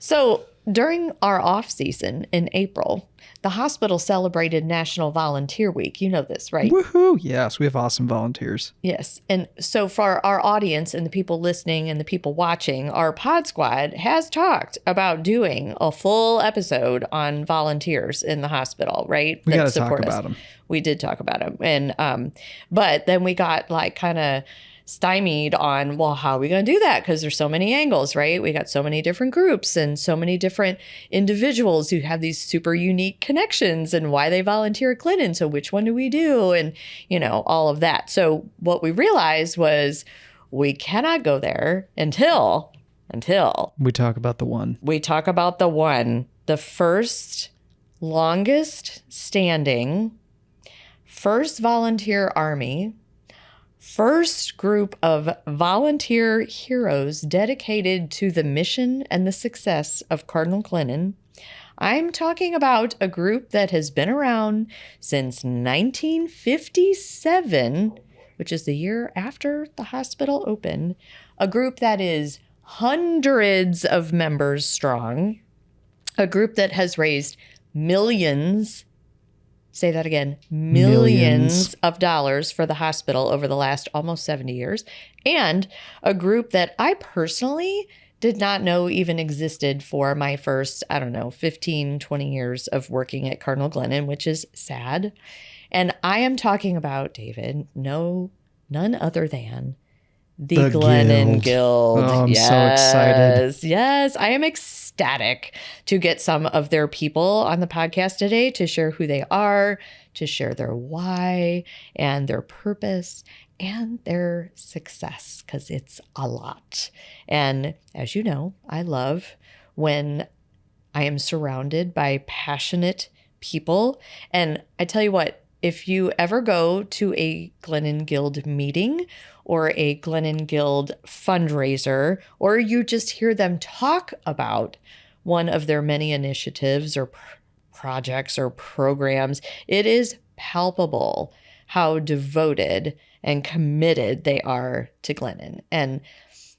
So during our off season in April, the hospital celebrated National Volunteer Week. You know this, right? Woohoo! Yes, we have awesome volunteers. Yes. And so for our audience and the people listening and the people watching, our pod squad has talked about doing a full episode on volunteers in the hospital, right? We got to talk about them. We did talk about them. And, but then we got like kind of stymied on, well, how are we going to do that? Because there's so many angles, right? We got so many different groups and so many different individuals who have these super unique connections and why they volunteer at Glennon. So which one do we do? And, you know, all of that. So what we realized was we cannot go there until we talk about the one. We talk about the one, the first longest standing, first volunteer army, first group of volunteer heroes dedicated to the mission and the success of Cardinal Glennon. I'm talking about a group that has been around since 1957, which is the year after the hospital opened, a group that is hundreds of members strong, a group that has raised millions, say that again, millions of dollars for the hospital over the last almost 70 years, and a group that I personally did not know even existed for my first, 15, 20 years of working at Cardinal Glennon, which is sad. And I am talking about, David, none other than the Glennon Guild. Oh, I'm so excited. Yes, I am ecstatic to get some of their people on the podcast today to share who they are, to share their why and their purpose and their success, because it's a lot. And as you know, I love when I am surrounded by passionate people. And I tell you what, if you ever go to a Glennon Guild meeting or a Glennon Guild fundraiser, or you just hear them talk about one of their many initiatives or projects or programs, it is palpable how devoted and committed they are to Glennon. And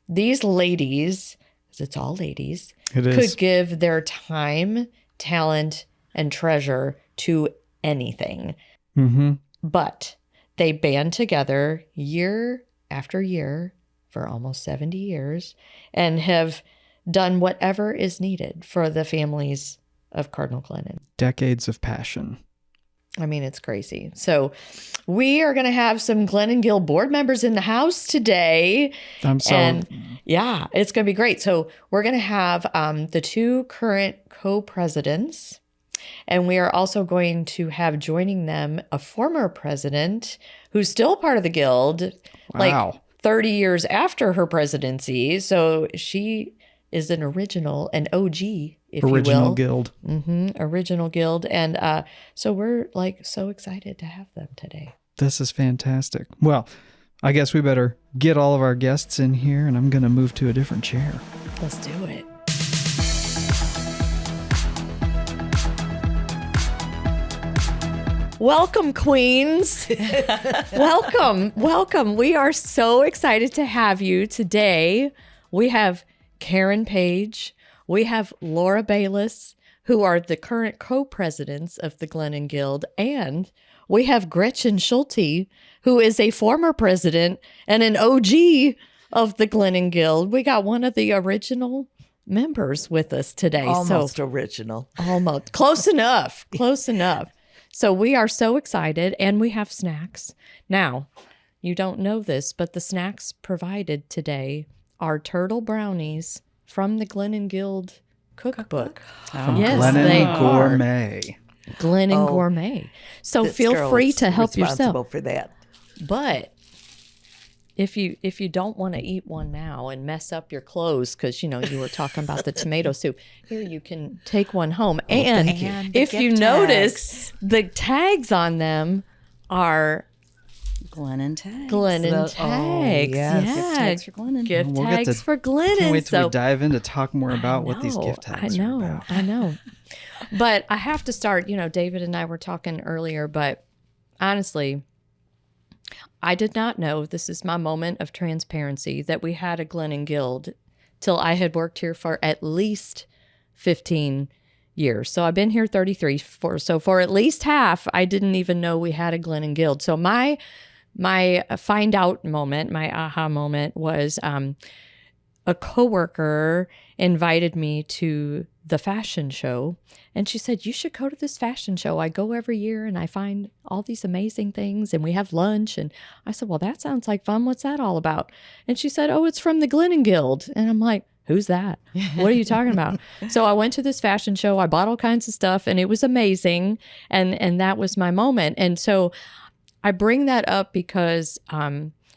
these ladies, because it's all ladies, could give their time, talent, and treasure to anything. Mm-hmm. But they band together year after year for almost 70 years and have done whatever is needed for the families of Cardinal Glennon. Decades of passion. I mean, it's crazy. So we are going to have some Glennon Guild board members in the house today. Yeah, it's going to be great. So we're going to have the two current co-presidents. And we are also going to have joining them a former president who's still part of the guild, like 30 years after her presidency. So she is an original, an OG, if you will. Original guild. Mm-hmm, original guild. And so we're like so excited to have them today. This is fantastic. Well, I guess we better get all of our guests in here, and I'm going to move to a different chair. Let's do it. Welcome, queens. Welcome. We are so excited to have you today. We have Karen Page. We have Laura Bayless, who are the current co-presidents of the Glennon Guild. And we have Gretchen Schulte, who is a former president and an OG of the Glennon Guild. We got one of the original members with us today. Almost original. Almost. Close enough. So we are so excited, and we have snacks. Now, you don't know this, but the snacks provided today are turtle brownies from the Glennon Guild cookbook. From Glennon Gourmet. Glennon Gourmet. So feel free to help yourself. For that. But if you don't want to eat one now and mess up your clothes, because you were talking about the tomato soup, here you can take one home. And if you notice, the tags on them are Glennon tags. Tags. Yes. Yeah. Gift tags for Glennon. Gift tags for Glennon. Can't wait till we dive in to talk more about what these gift tags are about. I know. But I have to start, David and I were talking earlier, but honestly, I did not know, this is my moment of transparency, that we had a Glennon Guild till I had worked here for at least 15 years. So I've been here 33. So for at least half, I didn't even know we had a Glennon Guild. So my find out moment, my aha moment was a coworker invited me to the fashion show, and she said, "You should go to this fashion show. I go every year and I find all these amazing things and we have lunch." And I said, "Well, that sounds like fun. What's that all about?" And she said, "Oh, it's from the Glennon Guild." And I'm like, "Who's that? What are you talking about?" So I went to this fashion show. I bought all kinds of stuff and it was amazing. And that was my moment. And so I bring that up because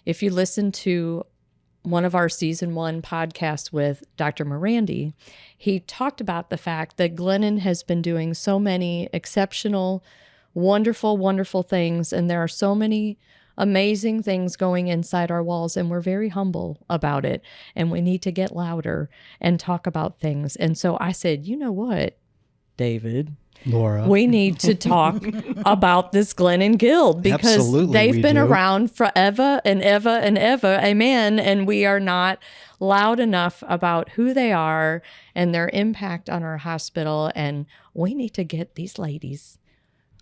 if you listen to one of our season 1 podcasts with Dr. Morandi, he talked about the fact that Glennon has been doing so many exceptional, wonderful, wonderful things. And there are so many amazing things going inside our walls, and we're very humble about it. And we need to get louder and talk about things. And so I said, "You know what, David? Laura, We need to talk about this Glennon Guild because Absolutely, they've we been do. around forever and ever and ever. Amen. And we are not loud enough about who they are and their impact on our hospital. And we need to get these ladies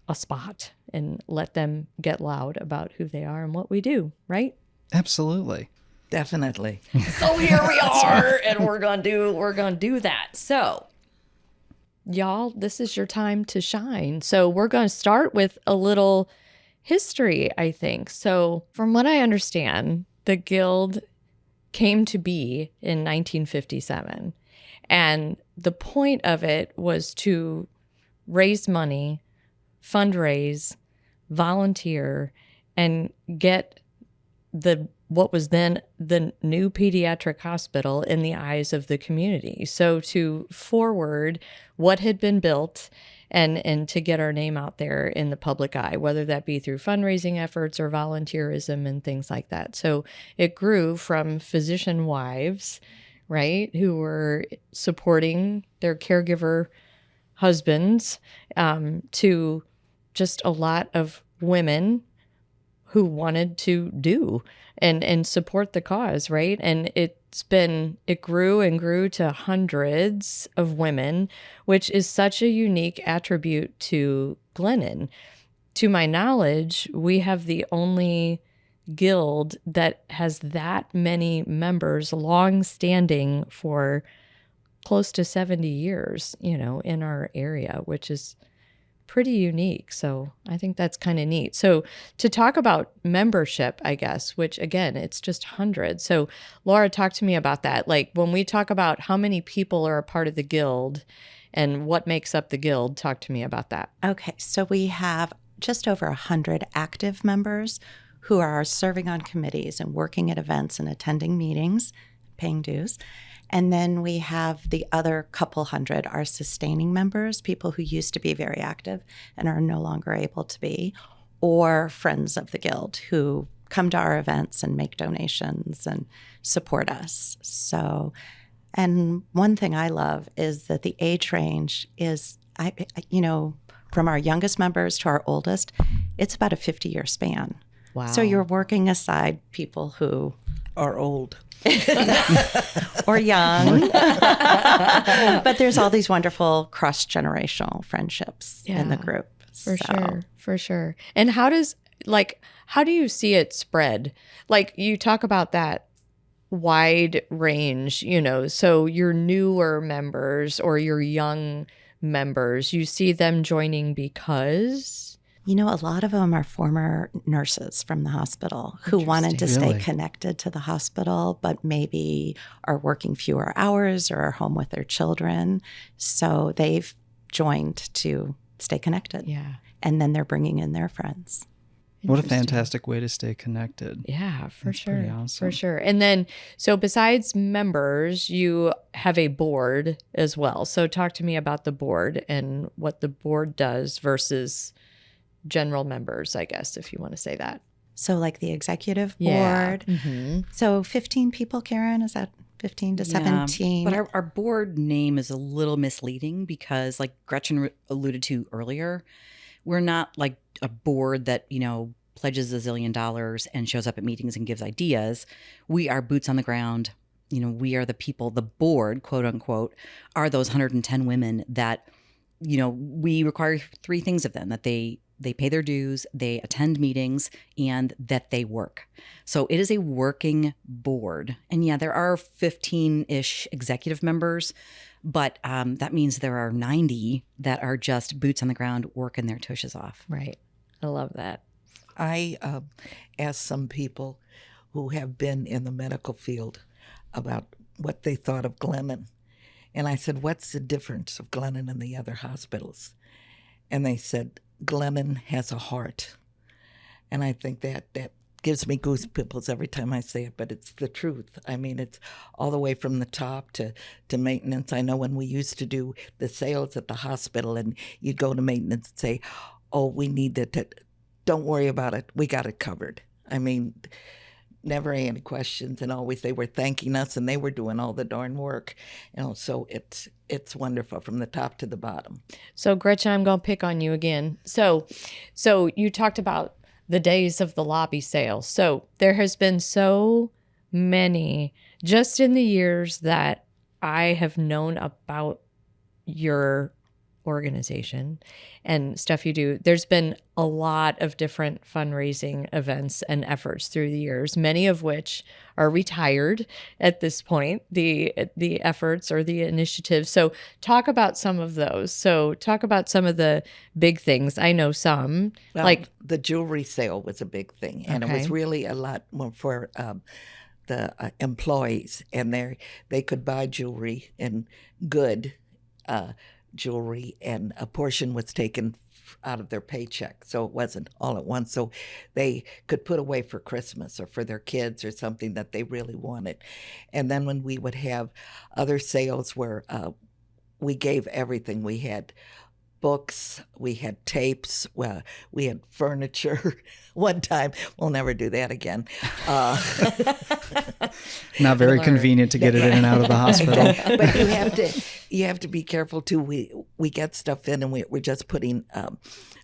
a spot and let them get loud about who they are and what we do, right?" absolutely. Definitely. So here we are, and we're gonna do that. So, y'all, this is your time to shine. So we're going to start with a little history, I think. So from what I understand, the Guild came to be in 1957. And the point of it was to raise money, fundraise, volunteer, and get what was then the new pediatric hospital in the eyes of the community. So to forward what had been built and to get our name out there in the public eye, whether that be through fundraising efforts or volunteerism and things like that. So it grew from physician wives, right, who were supporting their caregiver husbands, to just a lot of women who wanted to do and support the cause, right? And it grew and grew to hundreds of women, which is such a unique attribute to Glennon. To my knowledge, we have the only guild that has that many members, long-standing for close to 70 years, in our area, which is pretty unique. So I think that's kind of neat. So to talk about membership, I guess, which again, it's just hundreds. So Laura, talk to me about that. Like when we talk about how many people are a part of the Guild and what makes up the Guild, talk to me about that. Okay, so we have just over 100 active members who are serving on committees and working at events and attending meetings, paying dues. And then we have the other couple hundred are sustaining members, people who used to be very active and are no longer able to be, or friends of the Guild who come to our events and make donations and support us. So, and one thing I love is that the age range is, from our youngest members to our oldest, it's about a 50-year span. Wow. So you're working aside people who Are old. or young. But there's all these wonderful cross-generational friendships in the group. For sure. And how do you see it spread? Like you talk about that wide range, so your newer members or your young members, you see them joining because? A lot of them are former nurses from the hospital who wanted to stay connected to the hospital, but maybe are working fewer hours or are home with their children. So they've joined to stay connected. Yeah. And then they're bringing in their friends. What a fantastic way to stay connected. Yeah, for That's sure. pretty awesome. For sure. And then, so besides members, you have a board as well. So talk to me about the board and what the board does versus general members, I guess, if you want to say that. So like the executive Yeah. board. Mm-hmm. So 15 people, Karen, is that 15 to 17? But our board name is a little misleading because, like Gretchen alluded to earlier, we're not like a board that, pledges $1 zillion and shows up at meetings and gives ideas. We are boots on the ground, we are the people, the board, quote unquote, are those 110 women that, we require three things of them: that they pay their dues, they attend meetings, and that they work. So it is a working board. And yeah, there are 15-ish executive members, but that means there are 90 that are just boots on the ground working their tushes off. Right. I love that. I asked some people who have been in the medical field about what they thought of Glennon. And I said, what's the difference of Glennon and the other hospitals? And they said, Glennon has a heart. And I think that gives me goosebumps every time I say it, but it's the truth. I mean, it's all the way from the top to maintenance. I know when we used to do the sales at the hospital and you'd go to maintenance and say, oh, we need that. Don't worry about it. We got it covered. I mean, never any questions, and always they were thanking us, and they were doing all the darn work. So it's wonderful from the top to the bottom. So Gretchen, I'm going to pick on you again. So you talked about the days of the lobby sales. So there has been so many just in the years that I have known about your organization and stuff you do. There's been a lot of different fundraising events and efforts through the years, many of which are retired at this point, the efforts or the initiatives. So talk about some of those. So talk about some of the big things. I know some, like the jewelry sale was a big thing, and it was really a lot more for the employees, and they could buy jewelry and good jewelry, and a portion was taken out of their paycheck, so it wasn't all at once, so they could put away for Christmas or for their kids or something that they really wanted. And then when we would have other sales where we gave everything, we had books, we had tapes, we had furniture. One time, we'll never do that again. Not very convenient to get it in and out of the hospital. But you have to be careful too. We get stuff in, and we're just putting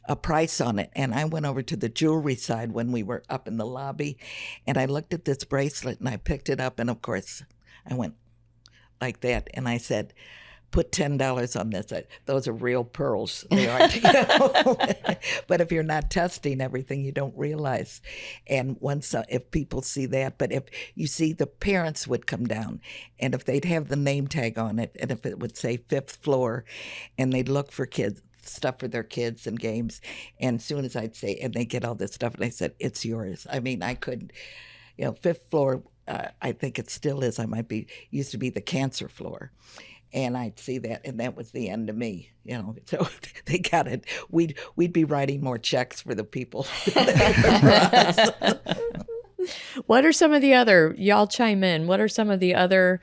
a price on it. And I went over to the jewelry side when we were up in the lobby, and I looked at this bracelet, and I picked it up, and of course, I went like that, and I said, put $10 on this. Those are real pearls. They aren't. But if you're not testing everything, you don't realize. And once, if people see that, but if you see, the parents would come down, and if they'd have the name tag on it, and if it would say 5th floor, and they'd look for stuff for their kids and games, and as soon as I'd say, and they get all this stuff, and I said, it's yours. I mean, I couldn't, 5th floor, I think it still is. Used to be the cancer floor. And I'd see that, and that was the end of me, So they got it. We'd be writing more checks for the people. What are some of the other, y'all chime in, what are some of the other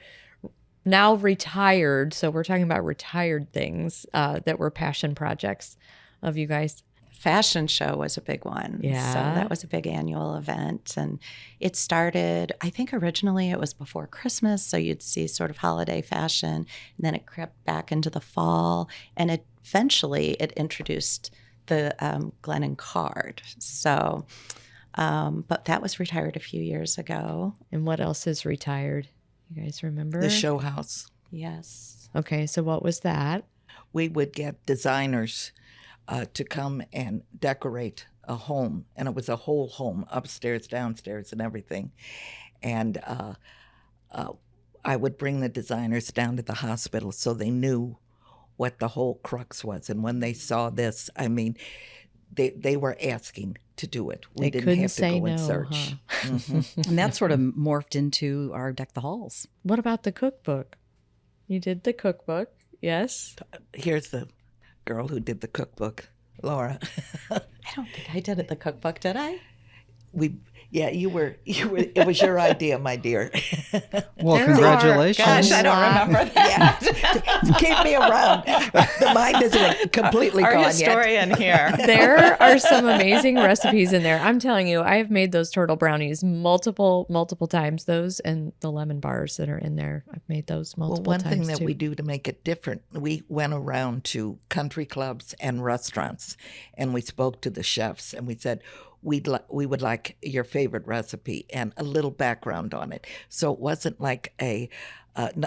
now retired, so we're talking about retired things that were passion projects of you guys? Fashion show was a big one. Yeah. So that was a big annual event. And it started, I think originally it was before Christmas. So you'd see sort of holiday fashion. And then it crept back into the fall. And eventually it introduced the Glennon card. So, but that was retired a few years ago. And what else is retired? You guys remember? The show house. Yes. Okay. So what was that? We would get designers to come and decorate a home, and it was a whole home, upstairs, downstairs, and everything. And I would bring the designers down to the hospital so they knew what the whole crux was. And when they saw this, I mean, they were asking to do it. We didn't have to go and search. Huh? Mm-hmm. And that sort of morphed into our Deck the Halls. What about the cookbook? You did the cookbook, yes? Here's the girl who did the cookbook, Laura. I don't think I did the cookbook, did I? You were. It was your idea, my dear. Well, congratulations. Gosh, I don't remember that. Yeah. Keep me around. The mind isn't completely Our gone historian here. There are some amazing recipes in there. I'm telling you, I have made those turtle brownies multiple times. Those and the lemon bars that are in there, I've made those multiple times. Well, one thing that too. we do to make it different, we went around to country clubs and restaurants, and we spoke to the chefs, and we said, we would like your favorite recipe and a little background on it. So it wasn't like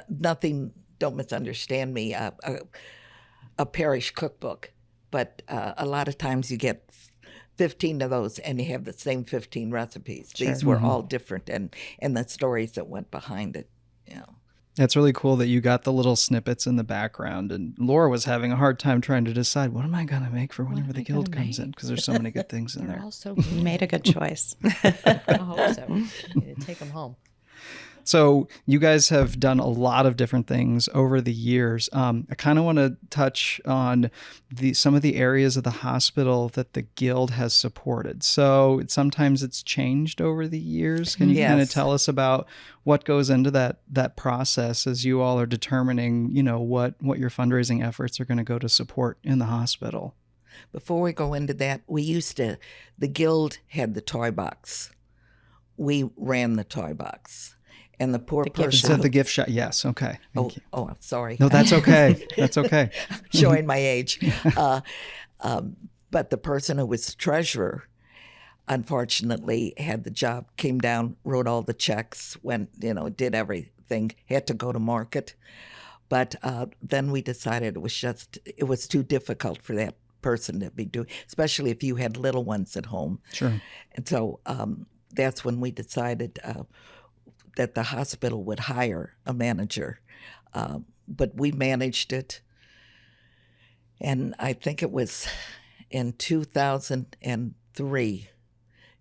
nothing. Don't misunderstand me. A parish cookbook, but a lot of times you get 15 of those and you have the same 15 recipes. Sure. These were all different, and the stories that went behind it. It's really cool that you got the little snippets in the background, and Laura was having a hard time trying to decide, what am I going to make for whenever the guild comes in? Because there's so many good things in They're there. all so You made a good choice. I hope so. You take them home. So you guys have done a lot of different things over the years. I kind of want to touch on some of the areas of the hospital that the guild has supported. So sometimes it's changed over the years. Can you kind of Yes. tell us about what goes into that process as you all are determining, what your fundraising efforts are going to go to support in the hospital? Before we go into that, the guild had the toy box. We ran the toy box. And the poor person. So the gift shop. Yes. Okay. Thank you. I'm sorry. No, that's okay. That's okay. Showing my age. But the person who was treasurer, unfortunately, had the job, came down, wrote all the checks, did everything, had to go to market. But then we decided it was too difficult for that person to be doing, especially if you had little ones at home. Sure. And so that's when we decided that the hospital would hire a manager. But we managed it. And I think it was in 2003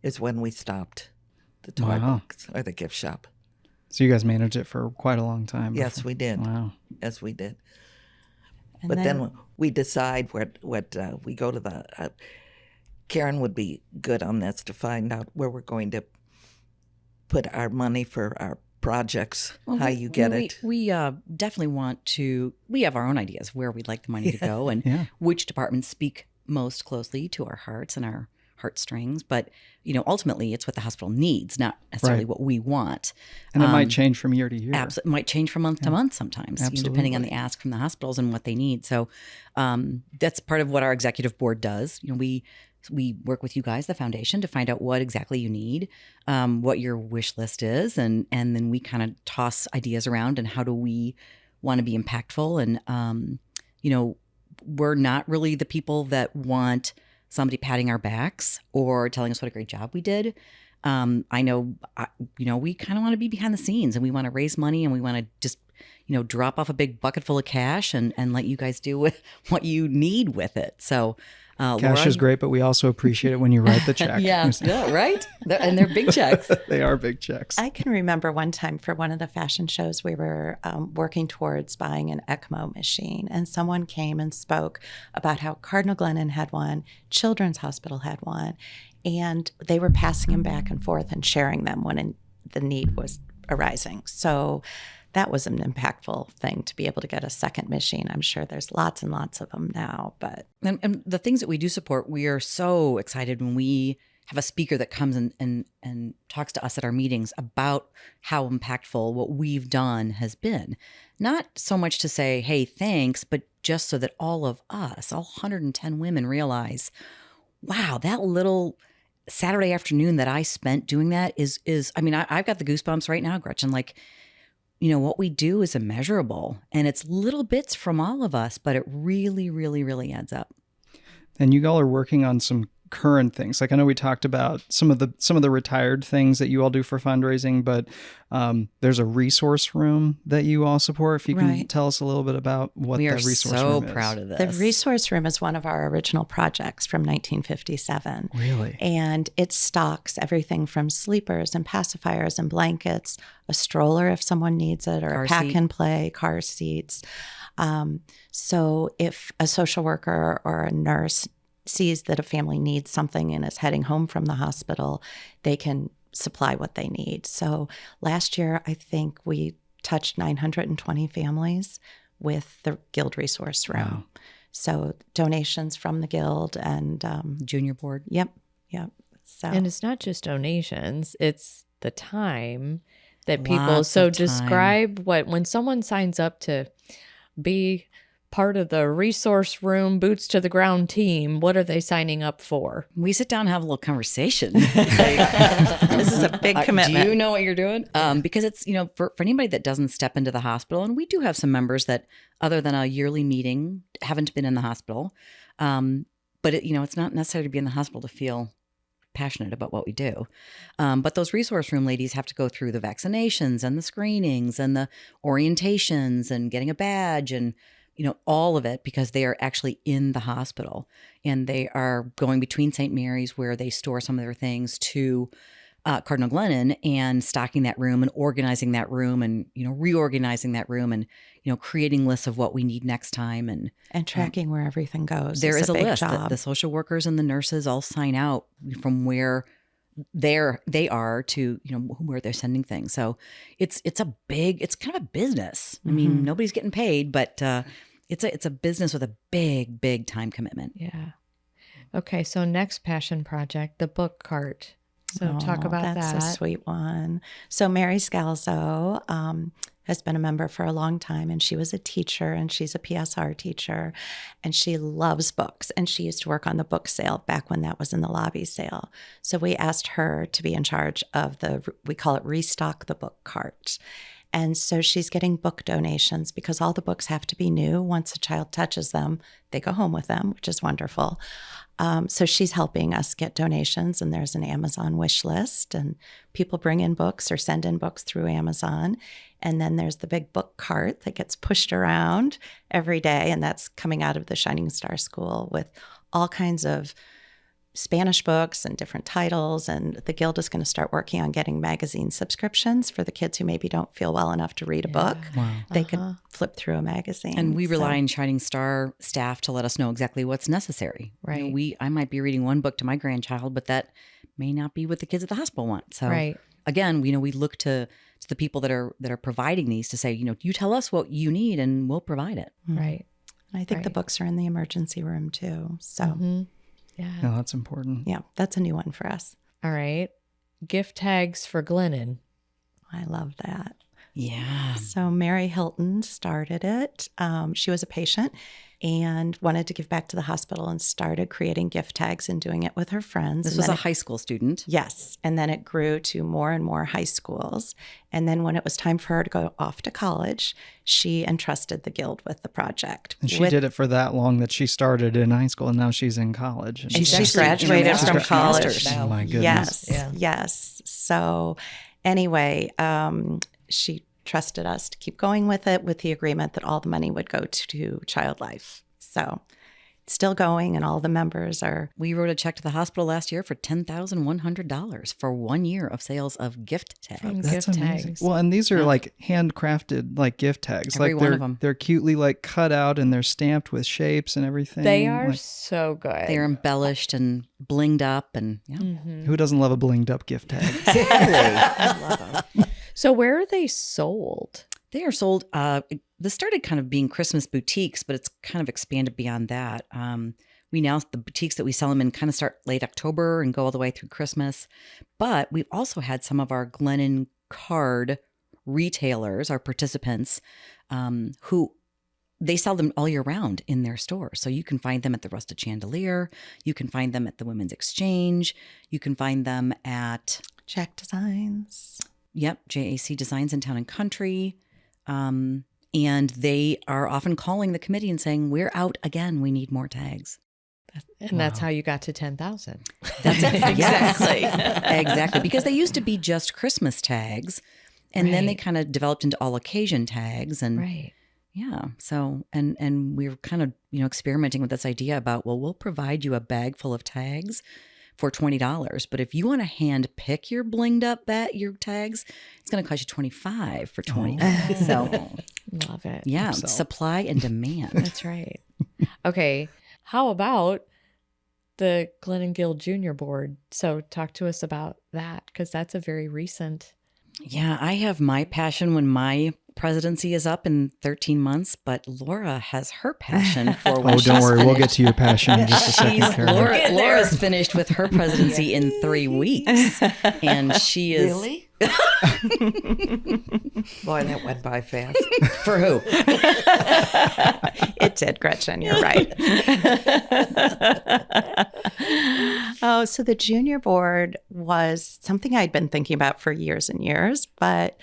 is when we stopped the toy box or the gift shop. So you guys managed it for quite a long time. Yes, we did. Wow. Yes, we did. And But then we decide what we go to the. Karen would be good on this to find out where we're going to put our money for our projects, how you get it. We definitely want to. We have our own ideas where we'd like the money to go and Yeah. which departments speak most closely to our hearts and our heartstrings. But ultimately, it's what the hospital needs, not necessarily Right. what we want. And it might change from year to year. Absolutely, might change from month to month sometimes, depending on the ask from the hospitals and what they need. So that's part of what our executive board does. We work with you guys, the foundation, to find out what exactly you need, what your wish list is, and then we kind of toss ideas around and how do we want to be impactful. And we're not really the people that want somebody patting our backs or telling us what a great job we did. I know, we kind of want to be behind the scenes and we want to raise money and we want to just, drop off a big bucket full of cash and let you guys do what you need with it. So, Cash Laura, is great, but we also appreciate it when you write the check. yeah, right. And they're big checks. They are big checks. I can remember one time for one of the fashion shows, we were working towards buying an ECMO machine, and someone came and spoke about how Cardinal Glennon had one, Children's Hospital had one, and they were passing them back and forth and sharing them when the need was arising. So that was an impactful thing to be able to get a second machine. I'm sure there's lots and lots of them now, but. And the things that we do support, we are so excited when we have a speaker that comes and talks to us at our meetings about how impactful what we've done has been. Not so much to say, hey, thanks, but just so that all of us, all 110 women realize, wow, that little Saturday afternoon that I spent doing that is I've got the goosebumps right now, Gretchen, what we do is immeasurable and it's little bits from all of us, but it really, really, really adds up. And you all are working on some current things. Like I know we talked about some of the retired things that you all do for fundraising, but there's a resource room that you all support. If you can tell us a little bit about what the resource room is. We are so proud of this. The resource room is one of our original projects from 1957. Really? And it stocks everything from sleepers and pacifiers and blankets, a stroller if someone needs it, or Car a pack seat. and play, car seats. So if a social worker or a nurse sees that a family needs something and is heading home from the hospital, they can supply what they need. So last year, I think we touched 920 families with the Guild Resource Room. Wow. So donations from the Guild and Junior board. Yep. So And it's not just donations, it's the time that people, Lots so of time. describe when someone signs up to be part of the resource room, boots to the ground team, what are they signing up for? We sit down and have a little conversation. This is a big commitment. Do you know what you're doing? Because it's, for anybody that doesn't step into the hospital, and we do have some members that, other than a yearly meeting, haven't been in the hospital. But it's not necessary to be in the hospital to feel passionate about what we do. But those resource room ladies have to go through the vaccinations and the screenings and the orientations and getting a badge and, all of it, because they are actually in the hospital, and they are going between St. Mary's, where they store some of their things, to Cardinal Glennon, and stocking that room and organizing that room and, reorganizing that room and, creating lists of what we need next time. And tracking where everything goes. There is a big list that job. the social workers and the nurses all sign out from where they are to, where they're sending things. So it's kind of a business. I mean, nobody's getting paid, but it's a business with a big, big time commitment. Yeah. Okay. So next passion project, the book cart. So talk about that. That's a sweet one. So Mary Scalzo has been a member for a long time, and she was a teacher, and she's a PSR teacher, and she loves books, and she used to work on the book sale back when that was in the lobby sale. So we asked her to be in charge of we call it Restock the Book Cart. And so she's getting book donations, because all the books have to be new. Once a child touches them, they go home with them, which is wonderful. So she's helping us get donations, and there's an Amazon wish list, and people bring in books or send in books through Amazon. And then there's the big book cart that gets pushed around every day, and that's coming out of the Shining Star School with all kinds of Spanish books and different titles. And the Guild is going to start working on getting magazine subscriptions for the kids who maybe don't feel well enough to read a book. Wow. They could flip through a magazine. And we rely on Shining Star staff to let us know exactly what's necessary. Right. I might be reading one book to my grandchild, but that may not be what the kids at the hospital want. So Right. again, we look to the people that are providing these to say, you tell us what you need and we'll provide it. Right. And I think the books are in the emergency room too. So Yeah. No, that's important. yeah, that's a new one for us. All right. Gift tags for Glennon. I love that. Yeah. So Mary Hilton started it. She was a patient and wanted to give back to the hospital, and started creating gift tags and doing it with her friends. This And was then a high school student. Yes. And then it grew to more and more high schools. And then when it was time for her to go off to college, she entrusted the Guild with the project. And she did it for that long that she started in high school, and now she's in college. And She's she's actually graduated in her from master's college. now. Oh my goodness. Yes. Yeah. Yes. So anyway, she trusted us to keep going with it, with the agreement that all the money would go to Child Life. So it's still going, and all the members are. We wrote a check to the hospital last year for $10,100 for 1 year of sales of gift tags. From That's gift amazing. tags. Well, and these are like handcrafted like gift tags. Every like one they're of 'em. they're cutely like cut out, and they're stamped with shapes and everything. They are Like, so good. They're embellished and blinged up, and who doesn't love a blinged up gift tag? So where are they sold? they are sold. This started kind of being Christmas boutiques, but it's kind of expanded beyond that. We now, the boutiques that we sell them in kind of start late October and go all the way through Christmas. But we've also had some of our Glennon card retailers, our participants, who they sell them all year round in their stores. So you can find them at the Rusted Chandelier. You can find them at the Women's Exchange. You can find them at Jack Designs. JAC Designs in Town and Country. And they are often calling the committee and saying, we're out again. We need more tags. And that's how you got to 10,000. That's Exactly. Exactly. Because they used to be just Christmas tags. And then they Right. kind of developed into all occasion tags. And Right. yeah. So, and we were kind of, experimenting with this idea about, well, we'll provide you a bag full of tags for $20. But if you want to hand pick your blinged up your tags, it's going to cost you $25 for $20. So Love it. yeah, So- supply and demand. That's right. Okay. How about the Glennon Guild Junior Board? So talk to us about that, because that's a very recent. Yeah, I have my passion when my presidency is up in 13 months, but Laura has her passion for when Oh, she's don't worry. We'll finished. get to your passion in just a second, Karen. Laura's finished with her presidency in 3 weeks. And she is Really? Boy, that went by fast. For who? It did, Gretchen. You're right. Oh, so the junior board was something I'd been thinking about for years and years, but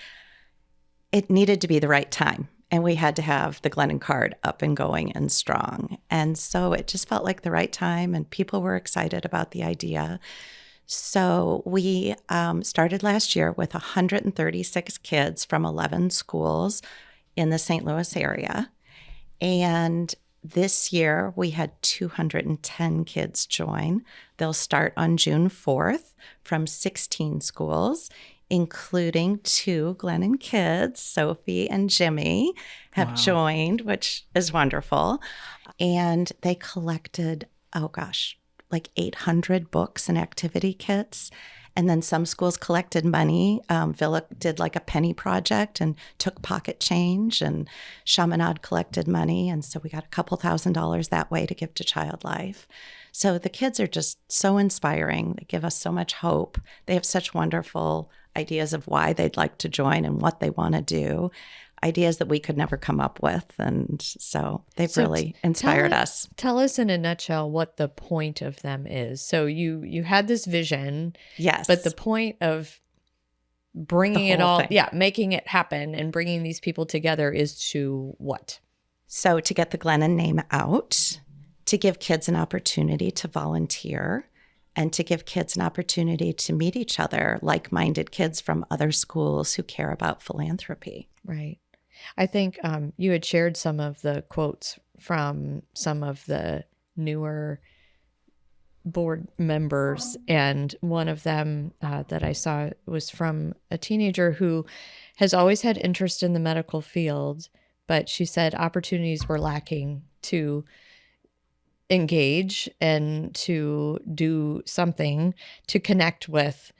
it needed to be the right time. And we had to have the Glennon card up and going and strong. And so it just felt like the right time, and people were excited about the idea. So we started last year with 136 kids from 11 schools in the St. Louis area. And this year we had 210 kids join. They'll start on June 4th from 16 schools, including 2 Glennon kids, Sophie and Jimmy, have joined, which is wonderful. And they collected, like 800 books and activity kits. And then some schools collected money. Villa did like a penny project and took pocket change, and Chaminade collected money. And so we got a couple $1,000s that way to give to Child Life. So the kids are just so inspiring. They give us so much hope. They have such wonderful ideas of why they'd like to join and what they want to do, ideas that we could never come up with. And so they've really inspired us. Tell us in a nutshell what the point of them is. So you had this vision. Yes. But the point of bringing it all, making it happen and bringing these people together is to what? So to get the Glennon name out, to give kids an opportunity to volunteer, and to give kids an opportunity to meet each other, like-minded kids from other schools who care about philanthropy. Right. I think you had shared some of the quotes from some of the newer board members, and one of them that I saw was from a teenager who has always had interest in the medical field, but she said opportunities were lacking to engage and to do something to connect with,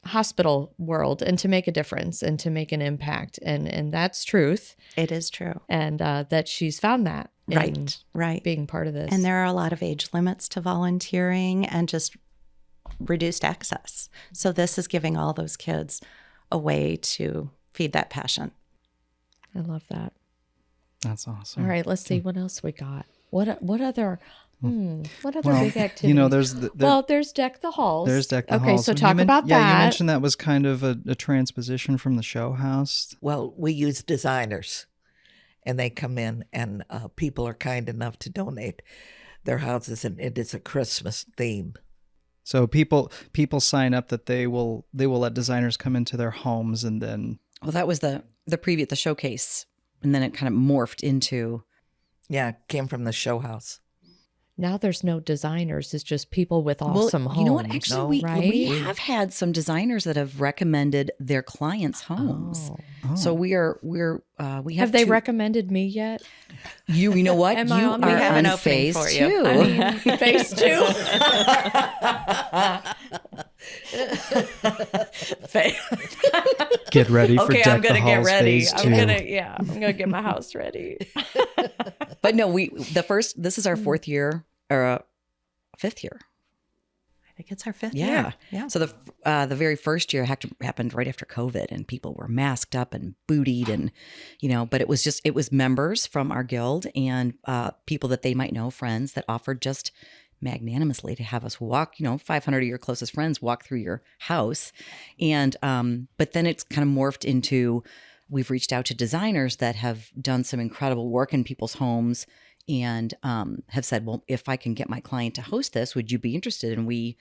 hospital world and to make a difference and to make an impact. And that's truth. It is true. And that she's found that. Right. Being part of this. And there are a lot of age limits to volunteering and just reduced access. So this is giving all those kids a way to feed that passion. I love that. That's awesome. All right, let's see what else we got. What other big activities? There's Deck the Halls. There's Deck the Halls. Okay, so talk about that. Yeah, you mentioned that was kind of a transposition from the show house. Well, we use designers, and they come in, and people are kind enough to donate their houses, and it is a Christmas theme. So people sign up that they will let designers come into their homes, and then that was the preview, the showcase, and then it kind of morphed into. Yeah, came from the show house. Now there's no designers. It's just people with awesome homes. You know what? Actually, we have had some designers that have recommended their clients' homes. Oh. So we have. Have they recommended me yet? You know what? Am you I are on? We have an on opening phase for 2. you. I mean, phase 2. get ready for Okay, Deck I'm gonna the get Halls ready. phase I'm 2. gonna get my house ready. But no, this is our 4th year or 5th year. I think it's our 5th Yeah. year. Yeah. So the very first year happened right after COVID, and people were masked up and bootied, and but it was members from our guild and people that they might know, friends that offered just magnanimously to have us walk, 500 of your closest friends walk through your house, and but then it's kind of morphed into we've reached out to designers that have done some incredible work in people's homes. And have said, well, if I can get my client to host this, would you be interested? And we,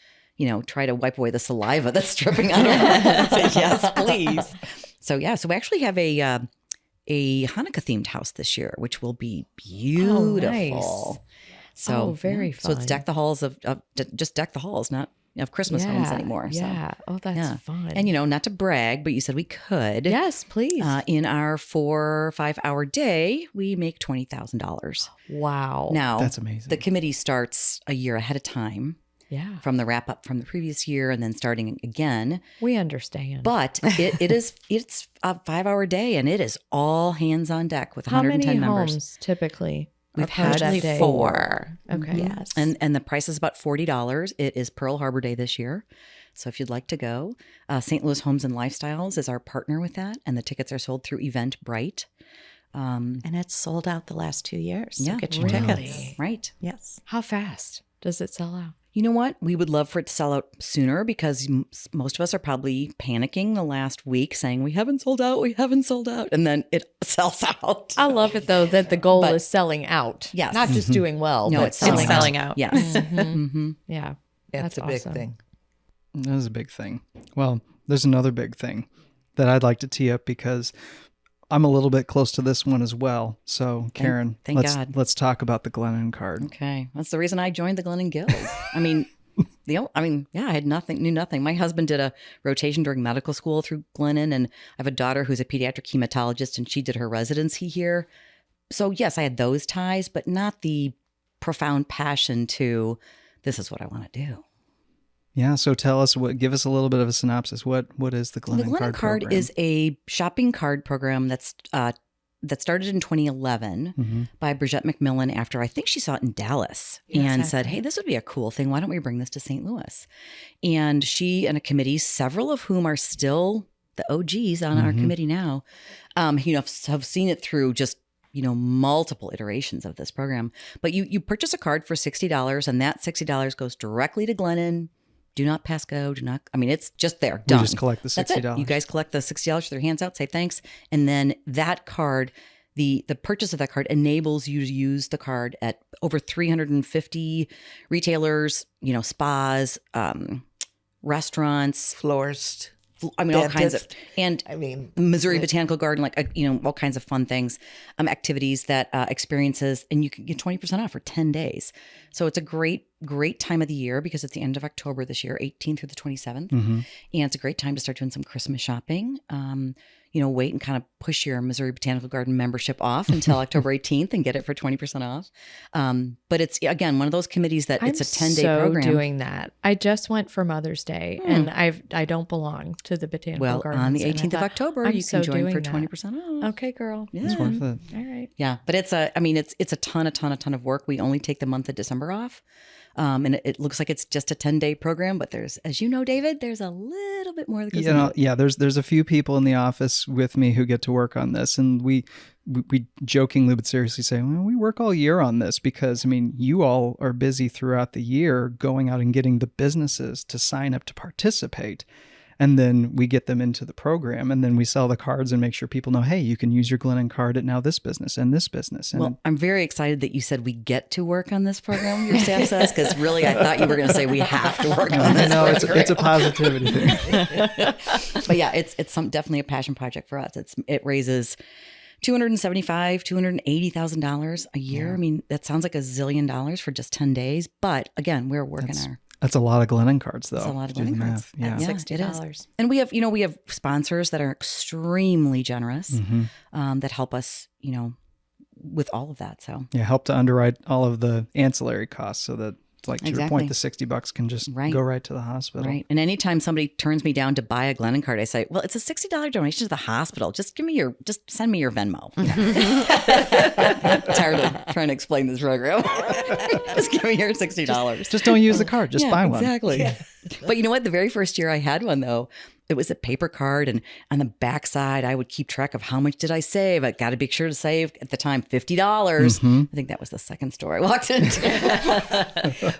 try to wipe away the saliva that's dripping out of our say, yes, please. So we actually have a Hanukkah themed house this year, which will be beautiful. Oh, nice. So very fun. So it's Deck the Halls of just Deck the Halls, not of Christmas homes anymore. Yeah. So, that's fun. And not to brag, but you said we could. Yes, please. In our 4 or 5 hour day, we make $20,000. Wow. Now That's amazing. The committee starts a year ahead of time. Yeah. From the wrap up from the previous year, and then starting again. We understand. But it's a 5 hour day, and it is all hands on deck with How 110 many members. homes typically? We've had that day? 4. Okay. Yes. And the price is about $40. It is Pearl Harbor Day this year. So if you'd like to go, St. Louis Homes and Lifestyles is our partner with that. And the tickets are sold through Eventbrite. And it's sold out the last 2 years. So Yeah, get your really? tickets. Right. Yes. How fast does it sell out? You know what? We would love for it to sell out sooner because most of us are probably panicking the last week saying, we haven't sold out, we haven't sold out. And then it sells out. I love it though that the goal But- is selling out. Yes. Not just doing well, No, but it's selling, selling out. Yes. Mhm. Yeah. That's That's a big awesome. thing. That is a big thing. Well, there's another big thing that I'd like to tee up because I'm a little bit close to this one as well. So, Karen, thank God. let's talk about the Glennon card. Okay. That's the reason I joined the Glennon Guild. I mean, I had knew nothing. My husband did a rotation during medical school through Glennon, and I have a daughter who's a pediatric hematologist, and she did her residency here. So yes, I had those ties, but not the profound passion to this is what I want to do. Yeah. So tell us give us a little bit of a synopsis. What is the Glennon The Glennon card card program? is a shopping card program that started in 2011 Mhm. by Bridgette McMillan after I think she saw it in Dallas and said, hey, this would be a cool thing. Why don't we bring this to St. Louis? And she and a committee, several of whom are still the OGs on our committee now, have seen it through just multiple iterations of this program. But you purchase a card for $60 and that $60 goes directly to Glennon. Do not pass go. It's just there. Done. We just collect the That's it. $60. You guys collect the $60 with their hands out, say thanks. And then that card, the purchase of that card enables you to use the card at over 350 retailers, spas, restaurants, Florist. all kinds of, Dentist. and Missouri Botanical Garden, all kinds of fun things, activities that experiences, and you can get 20% off for 10 days. So it's a great time of the year because it's the end of October this year, 18th through the 27th. And it's a great time to start doing some Christmas shopping. Wait and kind of push your Missouri Botanical Garden membership off until October 18th and get it for 20% off. But it's, again, one of those committees that it's a 10-day program. Doing that. I just went for Mother's Day and I don't belong to the Botanical Gardens. On the and I 18th of thought, October, I'm you so can join for doing that. 20% off. Okay, girl. Yeah. It's worth it. All right. Yeah, but it's a ton of work. We only take the month of December off. And it looks like it's just a 10-day program, but there's, as you know, David, there's a little bit more that goes into it. There's a few people in the office with me who get to work on this, and we jokingly but seriously say, well, we work all year on this because you all are busy throughout the year going out and getting the businesses to sign up to participate. And then we get them into the program, and then we sell the cards and make sure people know, hey, you can use your Glennon card at now this business and this business. And well, I'm very excited that you said we get to work on this program, your staff says, because really I thought you were going to say we have to work on this no, program. it's a positivity thing. But yeah, it's definitely a passion project for us. It raises $280,000 a year. Yeah. That sounds like $1 zillion for just 10 days. But again, we're working That's a lot of Glennon cards, though. That's a lot of Do the Glennon cards. math. Yeah. It is. $60. And we have sponsors that are extremely generous that help us, with all of that. So Yeah, help to underwrite all of the ancillary costs so that, like to your point, Exactly. the $60 can just Right. go right to the hospital. right. And anytime somebody turns me down to buy a Glennon card, I say, well, it's a $60 donation to the hospital. Just send me your Venmo. Tired of trying to explain this program. Just give me your $60. Just don't use the card. Just buy one. Exactly. But you know what? The very first year I had one, though, it was a paper card. And on the backside, I would keep track of how much did I save. I got to be sure to save, at the time, $50. I think that was the second store I walked into.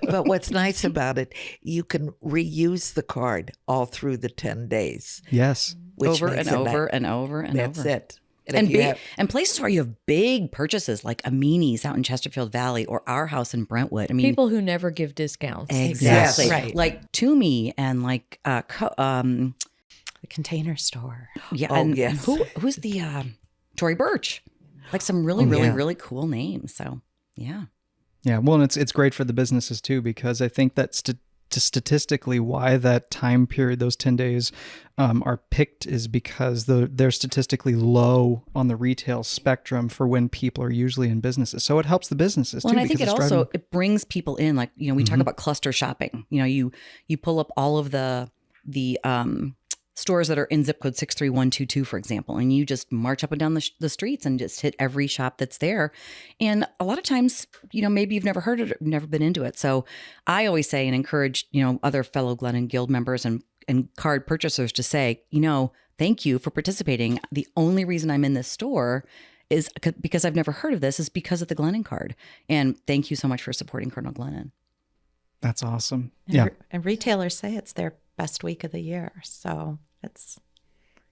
But what's nice about it, you can reuse the card all through the 10 days. Yes. Which over makes and it over nice. and over and That's over. it. And if you big, have- and places where you have big purchases like Amini's out in Chesterfield Valley or our house in Brentwood. People who never give discounts. Exactly. Yes. Right. Like Toomey and like The Container Store. yeah, Oh, and yes. who's the Tory Burch? Like some really, really cool names. So yeah. Yeah. Well, and it's great for the businesses too, because I think that statistically why that time period, those 10 days are picked is because they're statistically low on the retail spectrum for when people are usually in businesses. So it helps the businesses Well, too. and I think it because it's also driving- it brings people in. Like, we talk about cluster shopping. You pull up all of the stores that are in zip code 63122, for example, and you just march up and down the streets and just hit every shop that's there. And a lot of times, maybe you've never heard it or never been into it. So I always say and encourage, other fellow Glennon Guild members and card purchasers to say, thank you for participating. The only reason I'm in this store is because I've never heard of this, is because of the Glennon card. And thank you so much for supporting Cardinal Glennon. That's awesome. And Yeah. And retailers say it's their best week of the year. So it's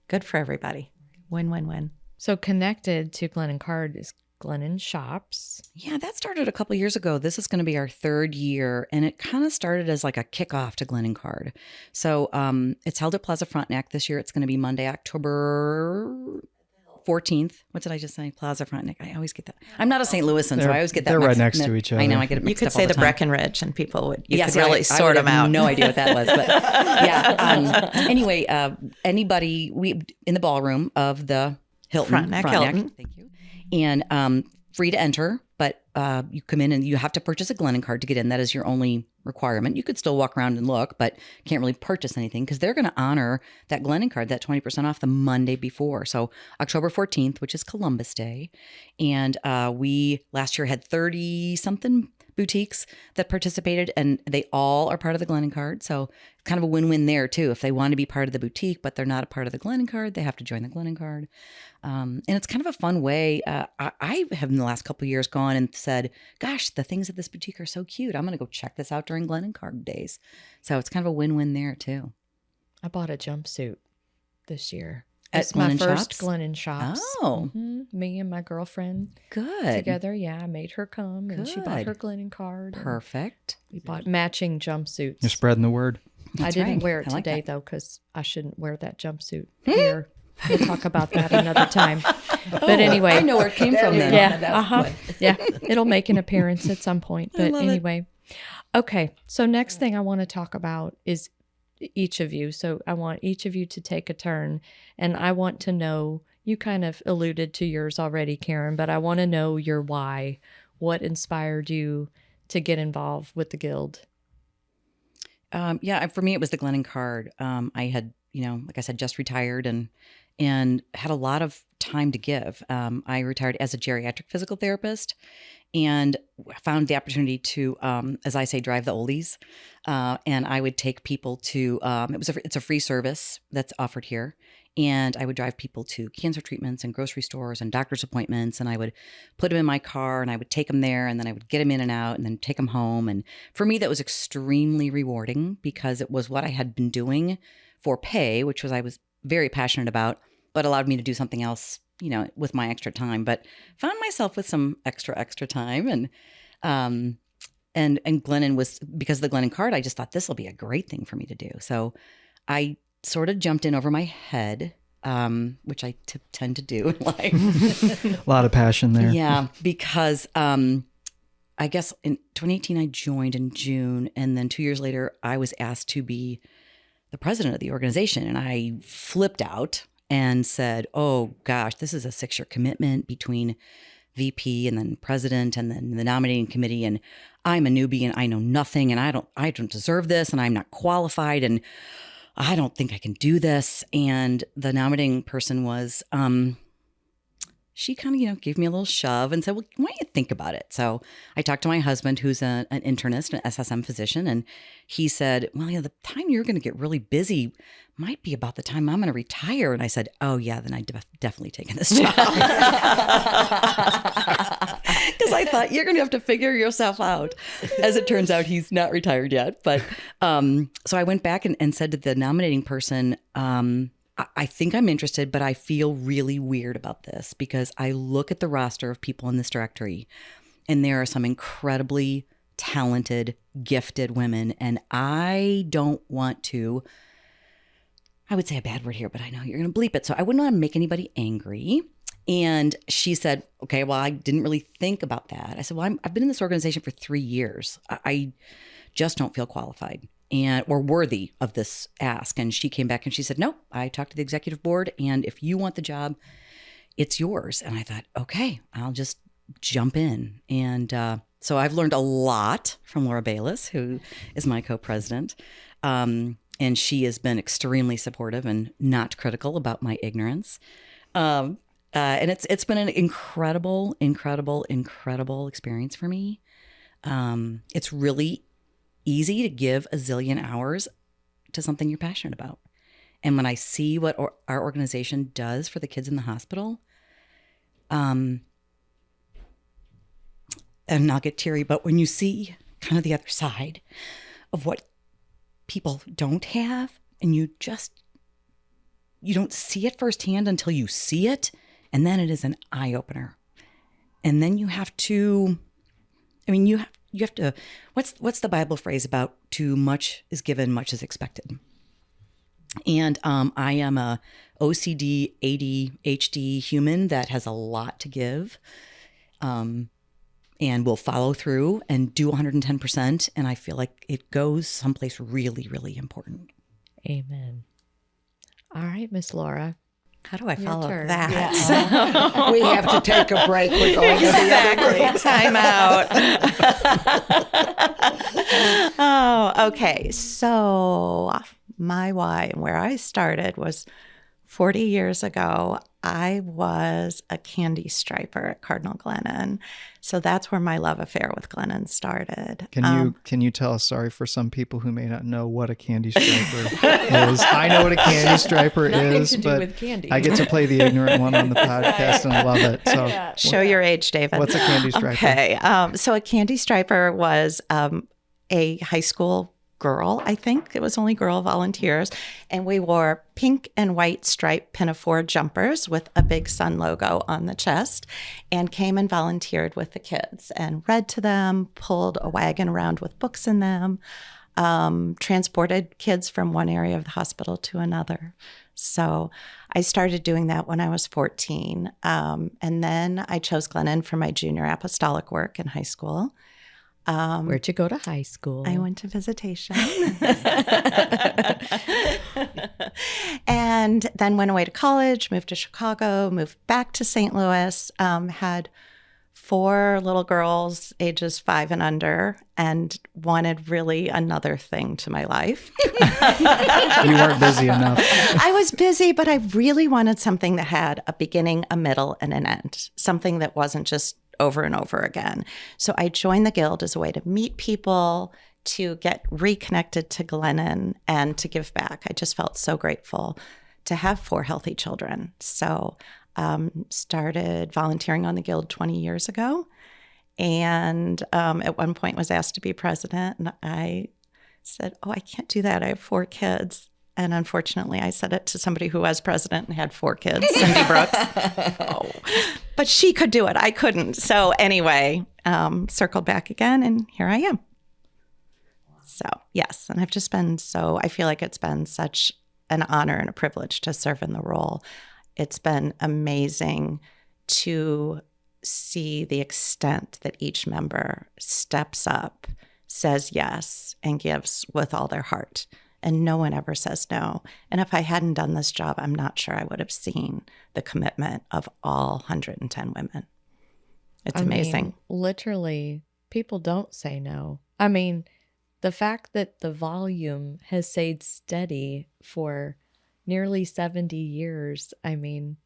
good for everybody. Win, win, win. So connected to Glennon Card is Glennon Shops. Yeah, that started a couple years ago. This is going to be our 3rd year, and it kind of started as like a kickoff to Glennon Card. So it's held at Plaza Frontenac this year. It's going to be Monday, October 14th. What did I just say? Plaza Frontenac. I always get that. I'm not a St. Louisan, so I always get that. They're right next to each other. I know. I get it You mixed could up say all the time. Breckenridge, and people would Yes, could really I sort would them have out. no idea what that was, but yeah. Anyway, anybody in the ballroom of the Frontenac Hilton. Thank you. And free to enter, but you come in and you have to purchase a Glennon card to get in. That is your only requirement. You could still walk around and look, but can't really purchase anything because they're going to honor that Glennon card, that 20% off, the Monday before. So October 14th, which is Columbus Day. And we last year had 30-something boutiques that participated, and they all are part of the Glennon card. So kind of a win-win there too. If they want to be part of the boutique, but they're not a part of the Glennon card, they have to join the Glennon card. And it's kind of a fun way. I have in the last couple of years gone and said, gosh, the things at this boutique are so cute. I'm going to go check this out during Glennon card days. So it's kind of a win-win there too. I bought a jumpsuit this year. At It's my Glennon first Shops? Glennon Shops. Oh. Me and my girlfriend Good. together. Yeah, I made her come, and she bought Good. her Glennon card. and Perfect. We bought matching jumpsuits. You're spreading the word. I That's didn't right. wear it I like today, that. though, because I shouldn't wear that jumpsuit here. We'll talk about that another time. But anyway. I know where it came from then. Yeah, yeah, it'll make an appearance at some point. But anyway, okay. So next thing I want to talk about is each of you. So I want each of you to take a turn, and I want to know. You kind of alluded to yours already, Karen, but I want to know your why. What inspired you to get involved with the Guild? Yeah, for me, it was the Glennon card. I had, like I said, just retired and had a lot of time to give. I retired as a geriatric physical therapist and found the opportunity to, as I say, drive the oldies. And I would take people to, it's a free service that's offered here. And I would drive people to cancer treatments and grocery stores and doctor's appointments. And I would put them in my car and I would take them there, and then I would get them in and out and then take them home. And for me, that was extremely rewarding because it was what I had been doing for pay, which was I was very passionate about, but allowed me to do something else, with my extra time. But found myself with some extra time. And Glennon was, because of the Glennon card, I just thought this will be a great thing for me to do. So I sort of jumped in over my head, which I tend to do in life. A lot of passion there. Yeah, because I guess in 2018 I joined in June, and then 2 years later I was asked to be the president of the organization, and I flipped out and said, "Oh gosh, this is a 6-year commitment between VP and then president and then the nominating committee, and I'm a newbie and I know nothing, and I don't deserve this, and I'm not qualified, and I don't think I can do this." And the nominating person was, she kind of, gave me a little shove and said, "Well, why don't you think about it?" So I talked to my husband, who's an internist, an SSM physician, and he said, "Well, the time you're going to get really busy might be about the time I'm going to retire." And I said, "Oh yeah, then I'd definitely taken this job." Because I thought, you're going to have to figure yourself out. As it turns out, he's not retired yet. But so I went back and said to the nominating person, I think I'm interested, but I feel really weird about this because I look at the roster of people in this directory, and there are some incredibly talented, gifted women, and I don't want to, I would say a bad word here, but I know you're going to bleep it, so I wouldn't want to make anybody angry. And she said, "Okay, well, I didn't really think about that." I said, "Well, I've been in this organization for 3 years. I just don't feel qualified or worthy of this ask." And she came back and she said, "No, I talked to the executive board, and if you want the job, it's yours." And I thought, okay, I'll just jump in. And so I've learned a lot from Laura Bayless, who is my co-president. And she has been extremely supportive and not critical about my ignorance. And it's been an incredible experience for me. It's really easy to give a zillion hours to something you're passionate about. And when I see what our organization does for the kids in the hospital, and I'll get teary, but when you see kind of the other side of what people don't have, and you don't see it firsthand until you see it, and then it is an eye opener. And then you have to, you have to, what's the Bible phrase about too much is given, much is expected? And I am a OCD, ADHD human that has a lot to give, and will follow through and do 110%. And I feel like it goes someplace really, really important. Amen. All right, Miss Laura. How do I Your follow turn. that? Yeah. We have to take a break. We're going Exactly. Time out. Oh, okay. So my why and where I started was 40 years ago. I was a candy striper at Cardinal Glennon. So that's where my love affair with Glennon started. Can you tell us, sorry, for some people who may not know what a candy striper is? I know what a candy striper Nothing is, to do but with candy. I get to play the ignorant one on the podcast and I love it. So Yeah. Show your age, David. what's a candy striper? Okay. So a candy striper was a high school girl, I think. It was only girl volunteers. And we wore pink and white striped pinafore jumpers with a big sun logo on the chest, and came and volunteered with the kids and read to them, pulled a wagon around with books in them, transported kids from one area of the hospital to another. So I started doing that when I was 14. And then I chose Glennon for my junior apostolic work in high school. Where'd you go to high school? I went to visitation. And then went away to college, moved to Chicago, moved back to St. Louis, had 4 little girls ages 5 and under, and wanted really another thing to my life. You weren't busy enough. I was busy, but I really wanted something that had a beginning, a middle, and an end, something that wasn't just over and over again. So I joined the Guild as a way to meet people, to get reconnected to Glennon, and to give back. I just felt so grateful to have 4 healthy children. So started volunteering on the Guild 20 years ago, and at one point was asked to be president. And I said, I can't do that. I have 4 kids. And unfortunately, I said it to somebody who was president and had 4 kids, Cindy Brooks. But she could do it. I couldn't. So anyway, circled back again, and here I am. So yes, and I've just been I feel like it's been such an honor and a privilege to serve in the role. It's been amazing to see the extent that each member steps up, says yes, and gives with all their heart. And no one ever says no. And if I hadn't done this job, I'm not sure I would have seen the commitment of all 110 women. It's amazing. Literally, people don't say no. I mean, the fact that the volume has stayed steady for nearly 70 years, and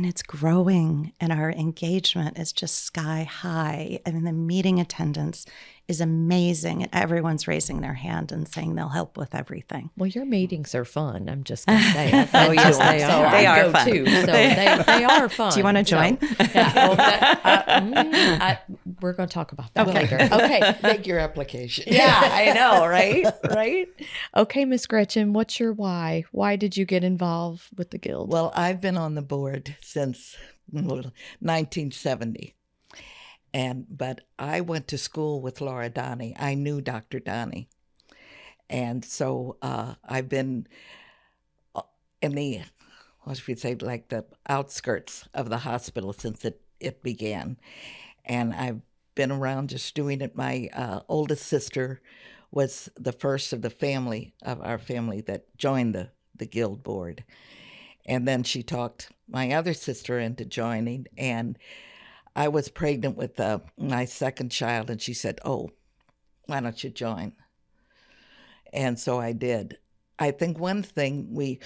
it's growing, and our engagement is just sky high. The meeting attendance is amazing, and everyone's raising their hand and saying they'll help with everything. well, your meetings are fun. I'm just going to say. Yes, they So are. I They are go fun. too. So they are fun. Do you want to join? Yeah. Well, we're going to talk about that later. Okay. Make your application. Yeah, I know, right? Right? Okay, Miss Gretchen, what's your why? Why did you get involved with the Guild? Well, I've been on the board since 1970. But I went to school with Laura Donnie. I knew Dr. Donnie. And so I've been in the, what should we say, like the outskirts of the hospital since it began. And I've been around just doing it. My oldest sister was the first of our family that joined the Guild board. And then she talked my other sister into joining, and I was pregnant with my second child, and she said, why don't you join? And so I did. I think one thing we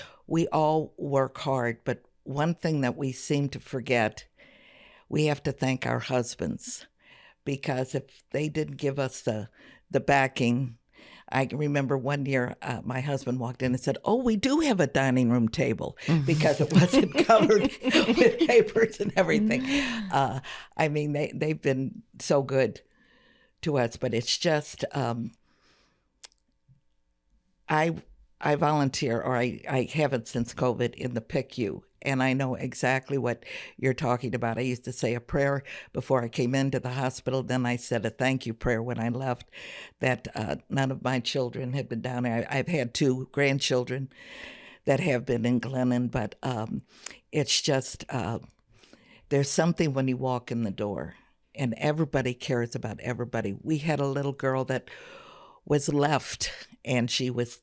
all work hard, but one thing that we seem to forget, we have to thank our husbands, because if they didn't give us the backing. I remember one year my husband walked in and said, "Oh, we do have a dining room table," because it wasn't covered with papers and everything. I mean, they've been so good to us, but it's just I volunteer, or I haven't since COVID, in the PICU, and I know exactly what you're talking about. I used to say a prayer before I came into the hospital. Then I said a thank you prayer when I left, that none of my children had been down there. I've had 2 grandchildren that have been in Glennon, but it's just, there's something when you walk in the door, and everybody cares about everybody. We had a little girl that was left, and she was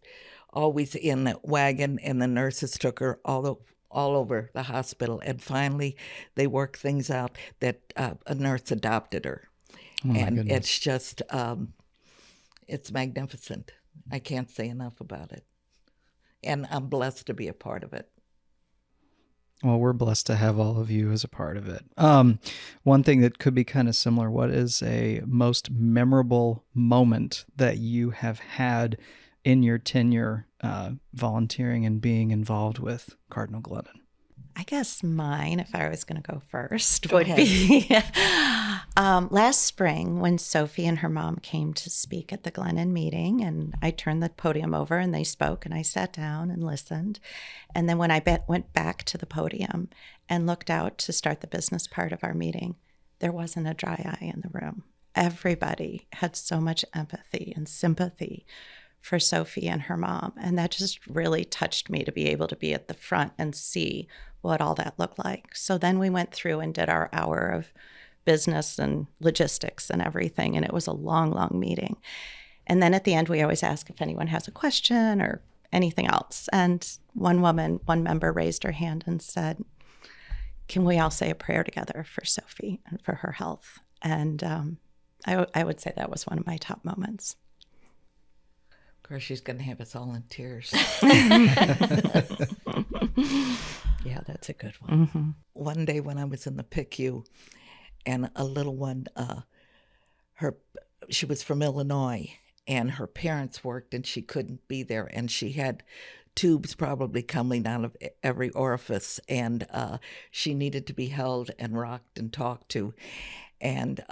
always in the wagon, and the nurses took her all over the hospital, and finally they worked things out that a nurse adopted her. And goodness. it's just it's magnificent. I can't say enough about it, and I'm blessed to be a part of it. Well, we're blessed to have all of you as a part of it. One thing that could be kind of similar, what is a most memorable moment that you have had in your tenure volunteering and being involved with Cardinal Glennon? I guess mine, if I was going to go first, Go would ahead. be last spring when Sophie and her mom came to speak at the Glennon meeting, and I turned the podium over and they spoke, and I sat down and listened. And then when I went back to the podium and looked out to start the business part of our meeting, there wasn't a dry eye in the room. Everybody had so much empathy and sympathy for Sophie and her mom. And that just really touched me, to be able to be at the front and see what all that looked like. So then we went through and did our hour of business and logistics and everything. And it was a long, long meeting. And then at the end, we always ask if anyone has a question or anything else. And one member raised her hand and said, "Can we all say a prayer together for Sophie and for her health?" And I would say that was one of my top moments. Of course, she's going to have us all in tears. Yeah, that's a good one. Mm-hmm. One day when I was in the PICU, and a little one, she was from Illinois, and her parents worked, and she couldn't be there, and she had tubes probably coming out of every orifice, and she needed to be held and rocked and talked to. And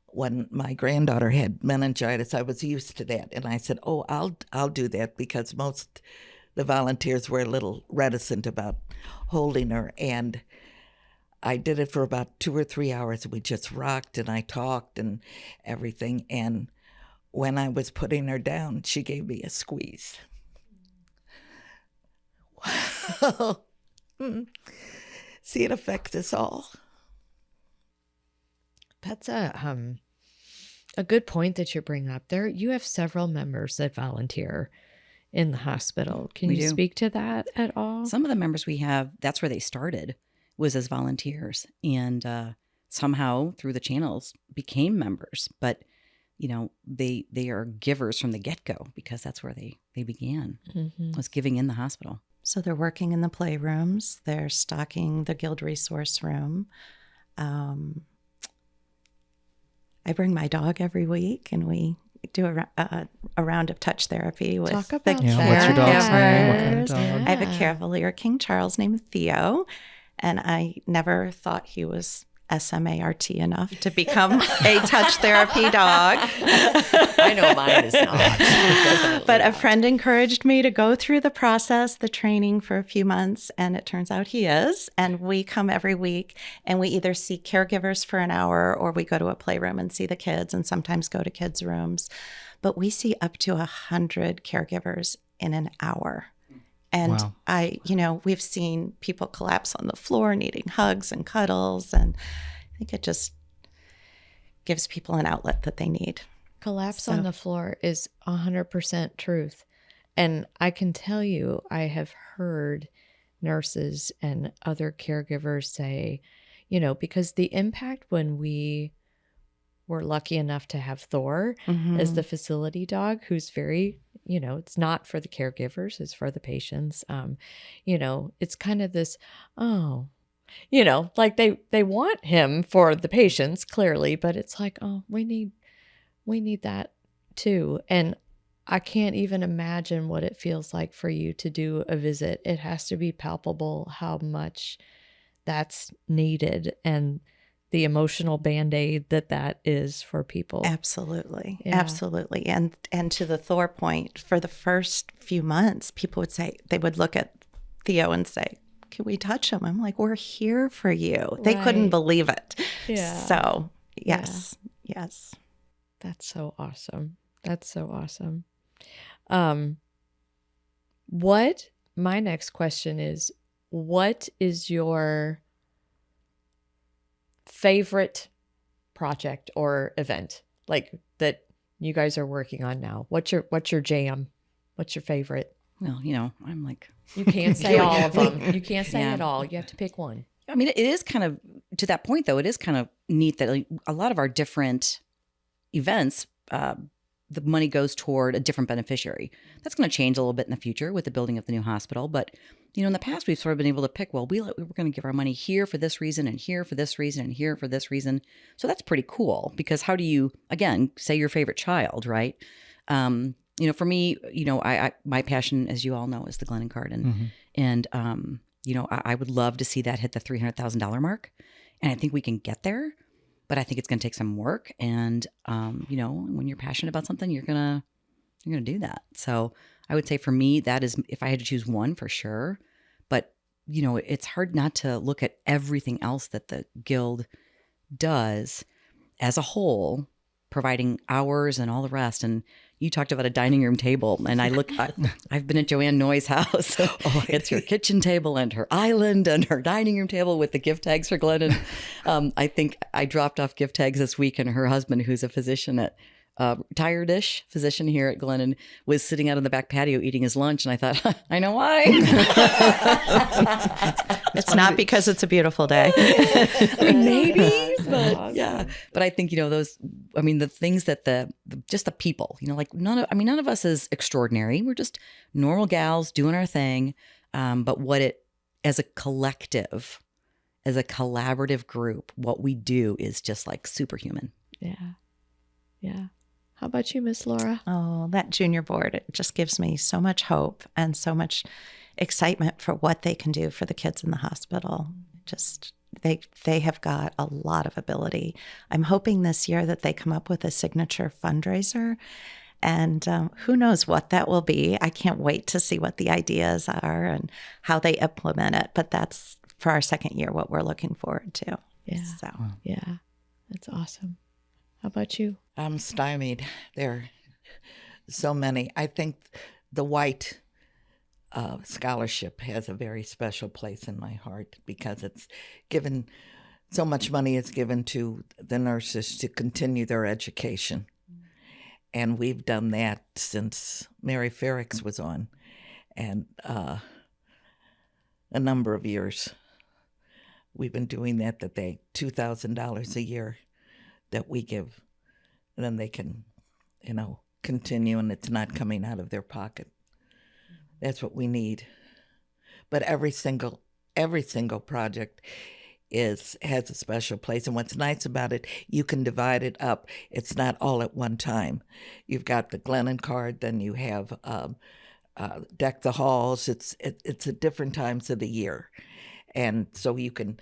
when my granddaughter had meningitis, I was used to that, and I said, "Oh, I'll do that," because most the volunteers were a little reticent about holding her, and I did it for about 2 or 3 hours. We just rocked, and I talked and everything. And when I was putting her down, she gave me a squeeze. Wow. See, it affects us all. That's a good point that you bring up there. You have several members that volunteer in the hospital. Can We you do. speak to that at all? Some of the members we have, that's where they started, was as volunteers, and somehow through the channels became members. But they are givers from the get-go, because that's where they began, was giving in the hospital. So they're working in the playrooms. They're stocking the Guild Resource Room. I bring my dog every week, and we do a round of touch therapy with Talk the about Yeah, what's your dog's name? What kind of caregivers. dog? I have a Cavalier King Charles named Theo, and I never thought he was SMART enough to become a touch therapy dog. I know mine is not. Definitely But a not. friend encouraged me to go through the process, the training for a few months, and it turns out he is. And we come every week, and we either see caregivers for an hour, or we go to a playroom and see the kids, and sometimes go to kids' rooms. But we see up to 100 caregivers in an hour. And Wow. we've seen people collapse on the floor needing hugs and cuddles. And I think it just gives people an outlet that they need. Collapse on the floor is 100% truth. And I can tell you, I have heard nurses and other caregivers say, because the impact when we were lucky enough to have Thor as the facility dog, who's very it's not for the caregivers, it's for the patients. It's kind of this, oh, like they want him for the patients clearly, but it's like, oh, we need that too. And I can't even imagine what it feels like for you to do a visit. It has to be palpable how much that's needed and the emotional band-aid that is for people. Absolutely. Yeah. Absolutely. And to the Thor point, for the first few months, people would say, they would look at Theo and say, can we touch him? I'm like, we're here for you. They couldn't Right. believe it. Yeah. So yes. That's so awesome. My next question is, what is your favorite project or event like that you guys are working on now? What's your jam? What's your favorite? Well, I'm like, You can't say all of them. You can't say Yeah. it all. You have to pick one. I mean, it is kind of, to that point though, it is kind of neat that like, a lot of our different events, the money goes toward a different beneficiary. That's going to change a little bit in the future with the building of the new hospital. But, in the past, we've sort of been able to pick, well, we were going to give our money here for this reason and here for this reason and here for this reason. So that's pretty cool, because how do you, again, say your favorite child, right? For me, I my passion, as you all know, is the Glennon Cardinal. And, I would love to see that hit the $300,000 mark. And I think we can get there. But I think it's going to take some work, and when you're passionate about something, you're gonna do that. So I would say for me, that is, if I had to choose one, for sure. But it's hard not to look at everything else that the Guild does as a whole, providing hours and all the rest. And you talked about a dining room table, and I've been at Joanne Noy's house. It's her kitchen table and her island and her dining room table with the gift tags for Glennon. I think I dropped off gift tags this week, and her husband, who's a physician at retired-ish physician here at Glennon, was sitting out on the back patio eating his lunch, and I thought, I know why. It's not because it's a beautiful day. I mean, maybe, but Awesome. yeah. But I think, those, the things that just the people, like none of us is extraordinary. We're just normal gals doing our thing. But as a collective, as a collaborative group, what we do is just like superhuman. Yeah. How about you, Miss Laura? Oh, that junior board, it just gives me so much hope and so much excitement for what they can do for the kids in the hospital. Just they have got a lot of ability. I'm hoping this year that they come up with a signature fundraiser, and who knows what that will be. I can't wait to see what the ideas are and how they implement it. But that's, for our second year, what we're looking forward to. Yeah. So. Yeah. That's awesome. How about you? I'm stymied. There are so many. I think the White scholarship has a very special place in my heart, because it's given, so much money is given to the nurses to continue their education. And we've done that since Mary Ferrix was on, and a number of years. We've been doing that they $2,000 a year that we give, and then they can, continue, and it's not coming out of their pocket. That's what we need. But every single project has a special place, and what's nice about it, you can divide it up. It's not all at one time. You've got the Glennon card, then you have Deck the Halls. It's at different times of the year, and so you can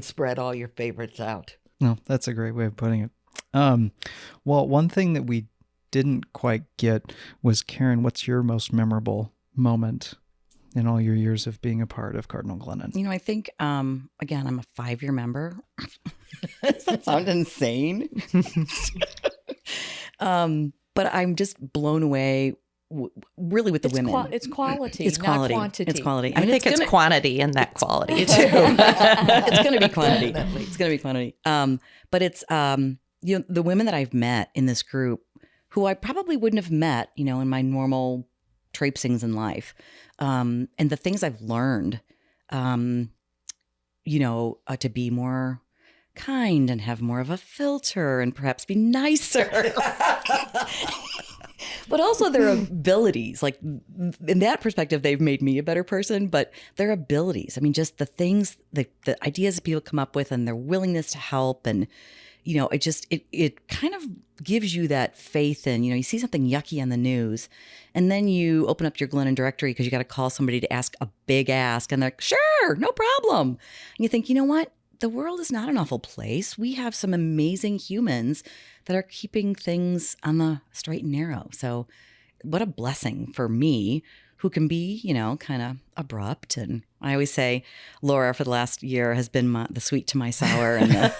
spread all your favorites out. No, that's a great way of putting it. Well, one thing that we didn't quite get was, Karen, what's your most memorable moment in all your years of being a part of Cardinal Glennon? I think, again, I'm a 5-year member. Does that sound insane? But I'm just blown away, really, with the women. It's quality, It's quality. not quantity. It's quality. I think it's quantity and that quality, too. It's going to be quantity. It's going to be quantity. But it's, the women that I've met in this group, who I probably wouldn't have met, in my normal traipsings in life. And the things I've learned, to be more kind and have more of a filter and perhaps be nicer. but also their abilities. Like in that perspective, they've made me a better person, but their abilities. I mean, just the things, the ideas that people come up with and their willingness to help. And, it kind of gives you that faith in, you see something yucky on the news and then you open up your Glennon directory because you got to call somebody to ask a big ask and they're like, sure, no problem. And you think, you know what? The world is not an awful place. We have some amazing humans that are keeping things on the straight and narrow. So what a blessing for me who can be, kind of abrupt. And I always say Laura for the last year has been the sweet to my sour. And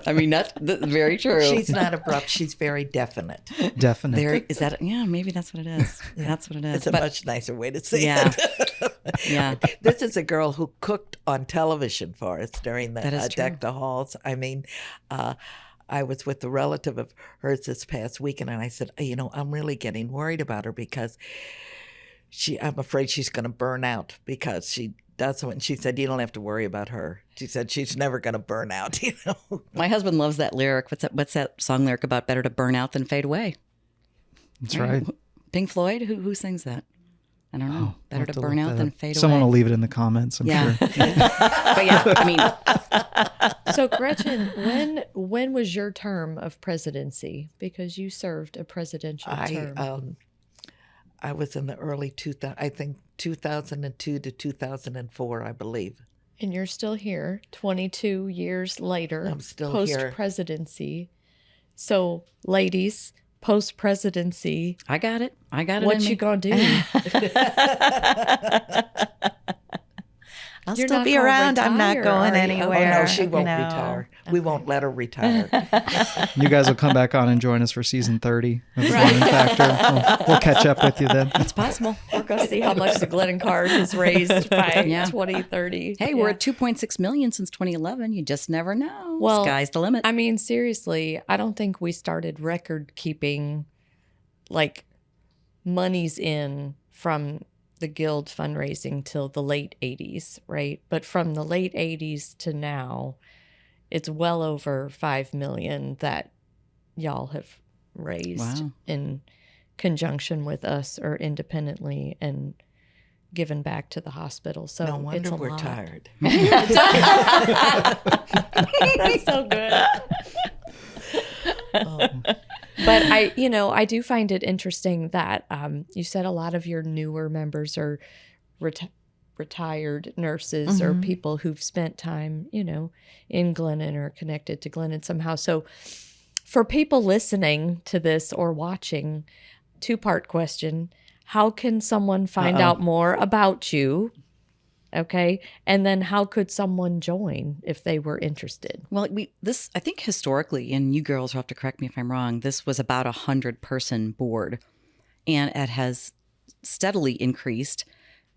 I mean, that's very true. She's not abrupt. She's very definite. Definite. Is that? Yeah, maybe that's what it is. Yeah. That's what it is. It's a much nicer way to say Yeah. it. Yeah. This is a girl who cooked on television for us during the That is true. Deck the Halls. I mean, I was with a relative of hers this past weekend, and I said, I'm really getting worried about her because I'm afraid she's going to burn out because she does. And she said, you don't have to worry about her. She said she's never going to burn out. My husband loves that lyric. What's that song lyric about? Better to burn out than fade away. That's right. Pink Floyd. Who sings that? I don't know. Better to burn out than fade Someone away. will leave it in the comments, I'm sure. But yeah, I mean, So Gretchen, when was your term of presidency? Because you served a presidential term. I was in the early 2002 to 2004, I believe. And you're still here 22 years later. I'm still here. Post-presidency. So, ladies, post-presidency, I got it. what in you me. gonna do? I'll You're still not be gonna around. I'm not retire, going are you? anywhere. Oh, no, she won't No. retire. We won't let her retire. You guys will come back on and join us for season 30 of the Glennon Factor. We'll catch up with you then. It's possible. We're going to see how much the Glennon card has raised by Yeah. 2030. Hey, we're at 2.6 million since 2011. You just never know. Well, Sky's the limit. I mean, seriously, I don't think we started record keeping, like, monies in from the Guild fundraising till the late 80s, right? But from the late 80s to now, it's well over 5 million that y'all have raised Wow. in conjunction with us or independently and given back to the hospital. So No it's wonder a we're lot. tired. That's so good. But I do find it interesting that you said a lot of your newer members are retired nurses or people who've spent time, in Glennon or connected to Glennon somehow. So for people listening to this or watching, 2-part question: how can someone find out more about you? Okay. And then how could someone join if they were interested? Well, I think historically, and you girls will have to correct me if I'm wrong, this was about 100-person board, and it has steadily increased,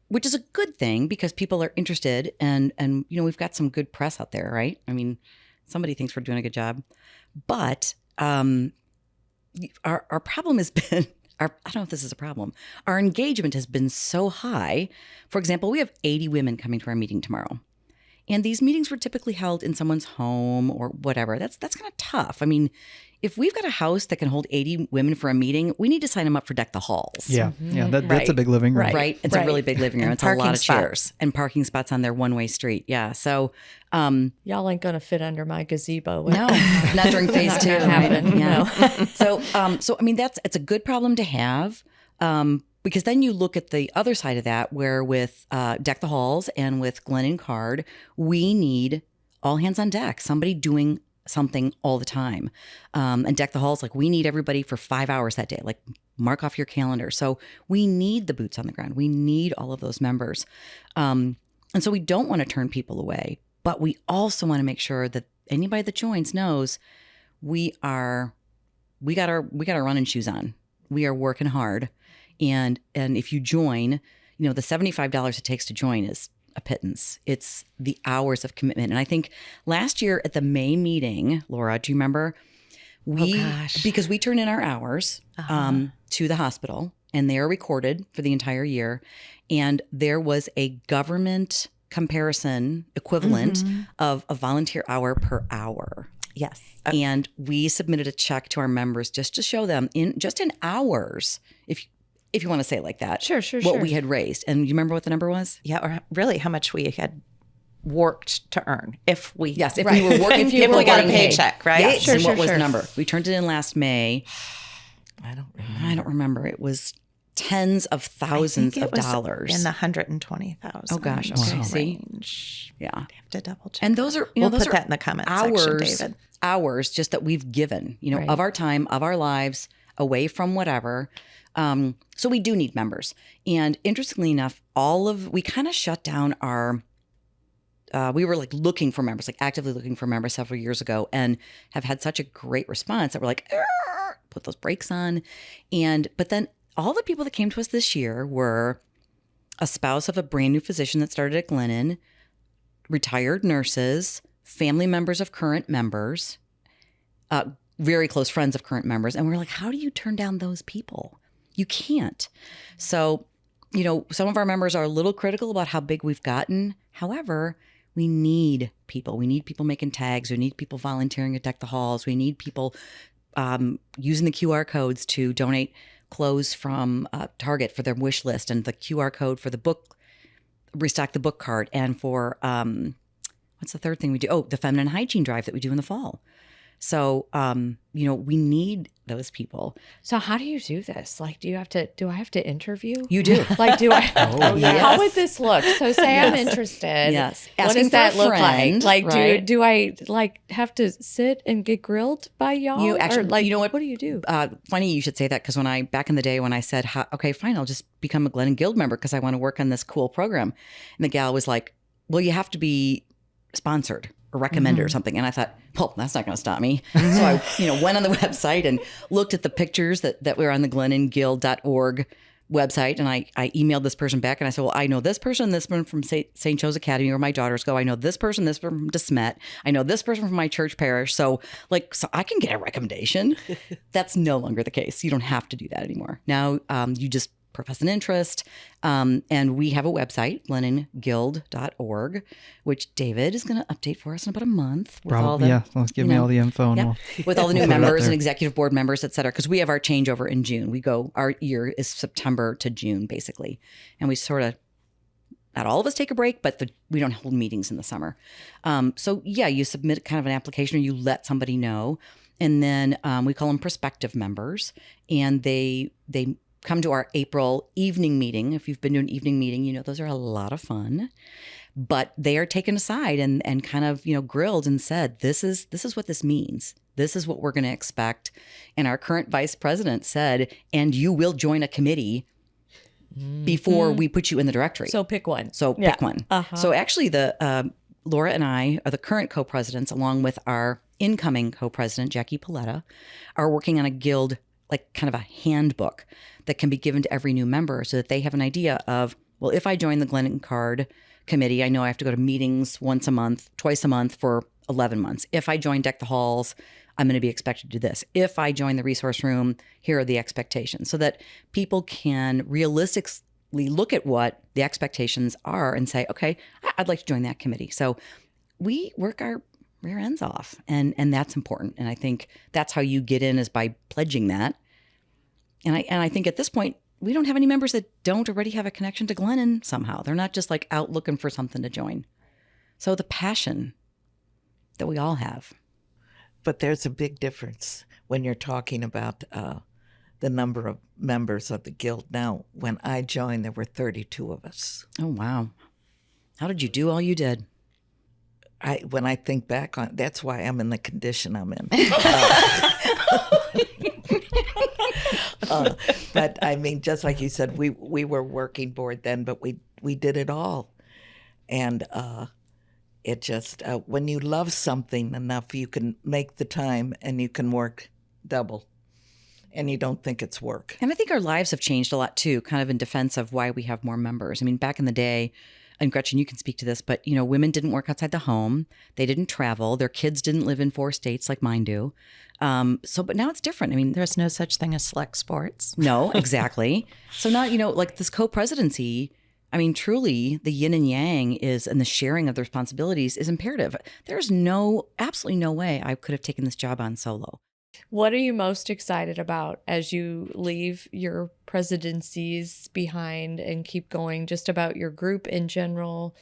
which is a good thing because people are interested, and we've got some good press out there, right? I mean, somebody thinks we're doing a good job, but our problem has been. I don't know if this is a problem. Our engagement has been so high. For example, we have 80 women coming to our meeting tomorrow. And these meetings were typically held in someone's home or whatever. That's kind of tough. I mean, if we've got a house that can hold 80 women for a meeting, we need to sign them up for Deck the Halls. Yeah, that's a big living room. Right. It's a really big living room. And It's a lot parking of chairs and parking spots on their one-way street. Yeah. So, Y'all ain't going to fit under my gazebo. no, not during phase 2. Not gonna happen. Right? Yeah. So I mean, it's a good problem to have. Because then you look at the other side of that, where with Deck the Halls and with Glennon Card, we need all hands on deck, somebody doing something all the time. And Deck the Halls, like, we need everybody for 5 hours that day, like, mark off your calendar. So we need the boots on the ground. We need all of those members. And so we don't want to turn people away, but we also want to make sure that anybody that joins knows we got our running shoes on. We are working hard. And if you join, the $75 it takes to join is a pittance. It's the hours of commitment. And I think last year at the May meeting, Laura, do you remember? Because we turn in our hours to the hospital, and they are recorded for the entire year. And there was a government comparison equivalent of a volunteer hour per hour. Yes. And we submitted a check to our members just to show them in hours, if you want to say it like that, what we had raised. And you remember what the number was? Yeah, or really how much we had worked to earn if we we were working, if we got a paycheck, right? Yes. And what was the number? We turned it in last May. I don't remember. It was tens of thousands of dollars. In the 120,000. Oh gosh, okay. Range. Yeah. I have to double check. And those are, we'll those put are that in the comment section, David. Hours just that we've given, of our time, of our lives, away from whatever. So we do need members. And interestingly enough, we kind of shut down we were like looking for members, like actively looking for members several years ago, and have had such a great response that we're like, put those brakes on. But then all the people that came to us this year were a spouse of a brand new physician that started at Glennon, retired nurses, family members of current members, very close friends of current members. And we're like, how do you turn down those people? You can't. So, some of our members are a little critical about how big we've gotten. However, we need people. We need people making tags. We need people volunteering at Deck the Halls. We need people using the QR codes to donate clothes from Target for their wish list, and the QR code for the book, restock the book cart, and for what's the third thing we do? Oh, the feminine hygiene drive that we do in the fall. So, we need those people. So how do you do this? Like, do I have to interview? You do. Like, do I? Yes. How would this look? So say I'm interested. Yes. What Asking does that for a look friend, like? Like, right? do I like have to sit and get grilled by y'all? You actually, or like, you know what do you do? Funny you should say that, because back in the day when I said, okay, fine, I'll just become a Glennon Guild member because I want to work on this cool program. And the gal was like, well, you have to be sponsored or recommended or something. And I thought, well, that's not going to stop me. So I, went on the website and looked at the pictures that were on the glennonguild.org website. And I emailed this person back and I said, well, I know this person from St. Joe's Academy where my daughters go. I know this person from DeSmet. I know this person from my church parish. So I can get a recommendation. That's no longer the case. You don't have to do that anymore. Now you just profess an interest. And we have a website, glennonguild.org, which David is going to update for us in about a month. With all the, Let's give me all the info. And with all the new put it out members there. and executive board members, et cetera. Because we have our changeover in June. Our year is September to June, basically. And we sort of, not all of us take a break, but we don't hold meetings in the summer. So you submit kind of an application, or you let somebody know. And then we call them prospective members. And they come to our April evening meeting. If you've been to an evening meeting, those are a lot of fun. But they are taken aside and kind of, grilled and said, this is what this means. This is what we're going to expect. And our current vice president said, and you will join a committee before we put you in the directory. So pick one. Pick one. Uh-huh. So actually Laura and I are the current co-presidents, along with our incoming co-president, Jackie Paletta, are working on a guild, like kind of a handbook that can be given to every new member so that they have an idea of, well, if I join the Glennon Card committee, I know I have to go to meetings once a month, twice a month for 11 months. If I join Deck the Halls, I'm going to be expected to do this. If I join the resource room, here are the expectations, so that people can realistically look at what the expectations are and say, okay, I'd like to join that committee. So we work our rear ends off, and that's important. And I think that's how you get in, is by pledging that. And I think at this point, we don't have any members that don't already have a connection to Glennon somehow. They're not just like out looking for something to join. So the passion that we all have. But there's a big difference when you're talking about the number of members of the guild. Now, when I joined, there were 32 of us. Oh, wow. How did you do all you did? When I think back on, that's why I'm in the condition I'm in. But I mean, just like you said, we were working board then, but we did it all. And it just, when you love something enough, you can make the time and you can work double. And you don't think it's work. And I think our lives have changed a lot too, kind of in defense of why we have more members. I mean, back in the day, and Gretchen, you can speak to this, but women didn't work outside the home. They didn't travel. Their kids didn't live in 4 states like mine do. But now it's different. I mean, There's no such thing as select sports. no, exactly. So now, like this co-presidency, I mean, truly, the yin and yang and the sharing of the responsibilities is imperative. There's absolutely no way I could have taken this job on solo. What are you most excited about as you leave your presidencies behind and keep going, just about your group in general?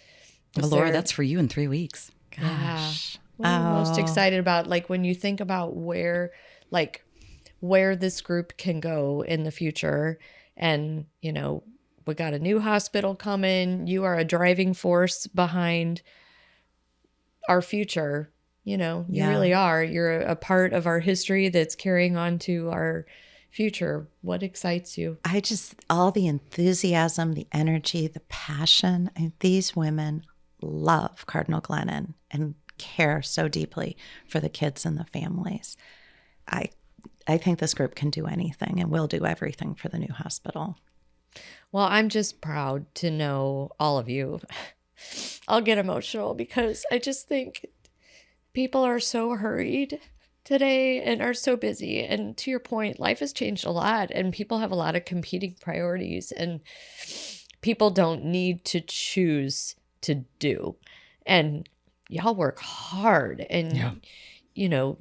Well, Laura, that's for you in 3 weeks. Gosh. What are you most excited about? Like when you think about where this group can go in the future, and, we got a new hospital coming. You are a driving force behind our future. You really are. You're a part of our history that's carrying on to our future. What excites you? All the enthusiasm, the energy, the passion. These women love Cardinal Glennon and care so deeply for the kids and the families. I think this group can do anything and will do everything for the new hospital. Well, I'm just proud to know all of you. I'll get emotional because I just think people are so hurried today and are so busy. And to your point, life has changed a lot and people have a lot of competing priorities, and people don't need to choose to do. And y'all work hard, and you know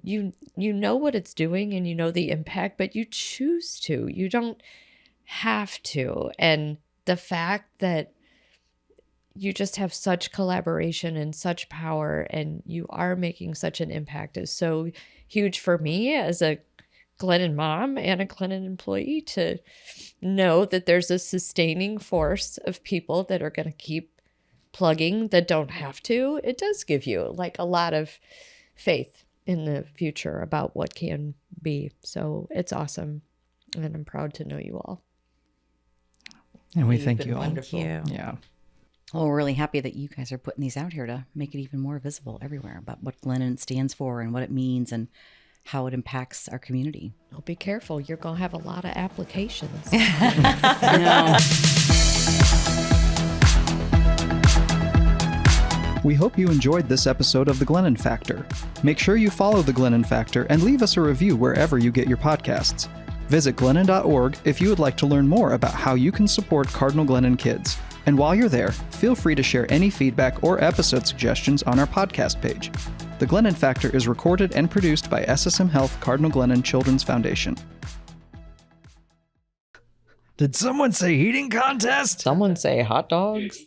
what it's doing, and you know the impact, but you choose to. You don't have to. And the fact that you just have such collaboration and such power, and you are making such an impact is so huge for me as a Glennon mom and a Glennon employee, to know that there's a sustaining force of people that are going to keep plugging that don't have to. It does give you like a lot of faith in the future about what can be. So it's awesome. And I'm proud to know you all. And we thank you all. Wonderful. Thank you. Yeah. Well, we're really happy that you guys are putting these out here to make it even more visible everywhere about what Glennon stands for and what it means and how it impacts our community. Well, be careful. You're going to have a lot of applications. I know. We hope you enjoyed this episode of The Glennon Factor. Make sure you follow The Glennon Factor and leave us a review wherever you get your podcasts. Visit Glennon.org if you would like to learn more about how you can support Cardinal Glennon kids. And while you're there, feel free to share any feedback or episode suggestions on our podcast page. The Glennon Factor is recorded and produced by SSM Health Cardinal Glennon Children's Foundation. Did someone say eating contest? Someone say hot dogs.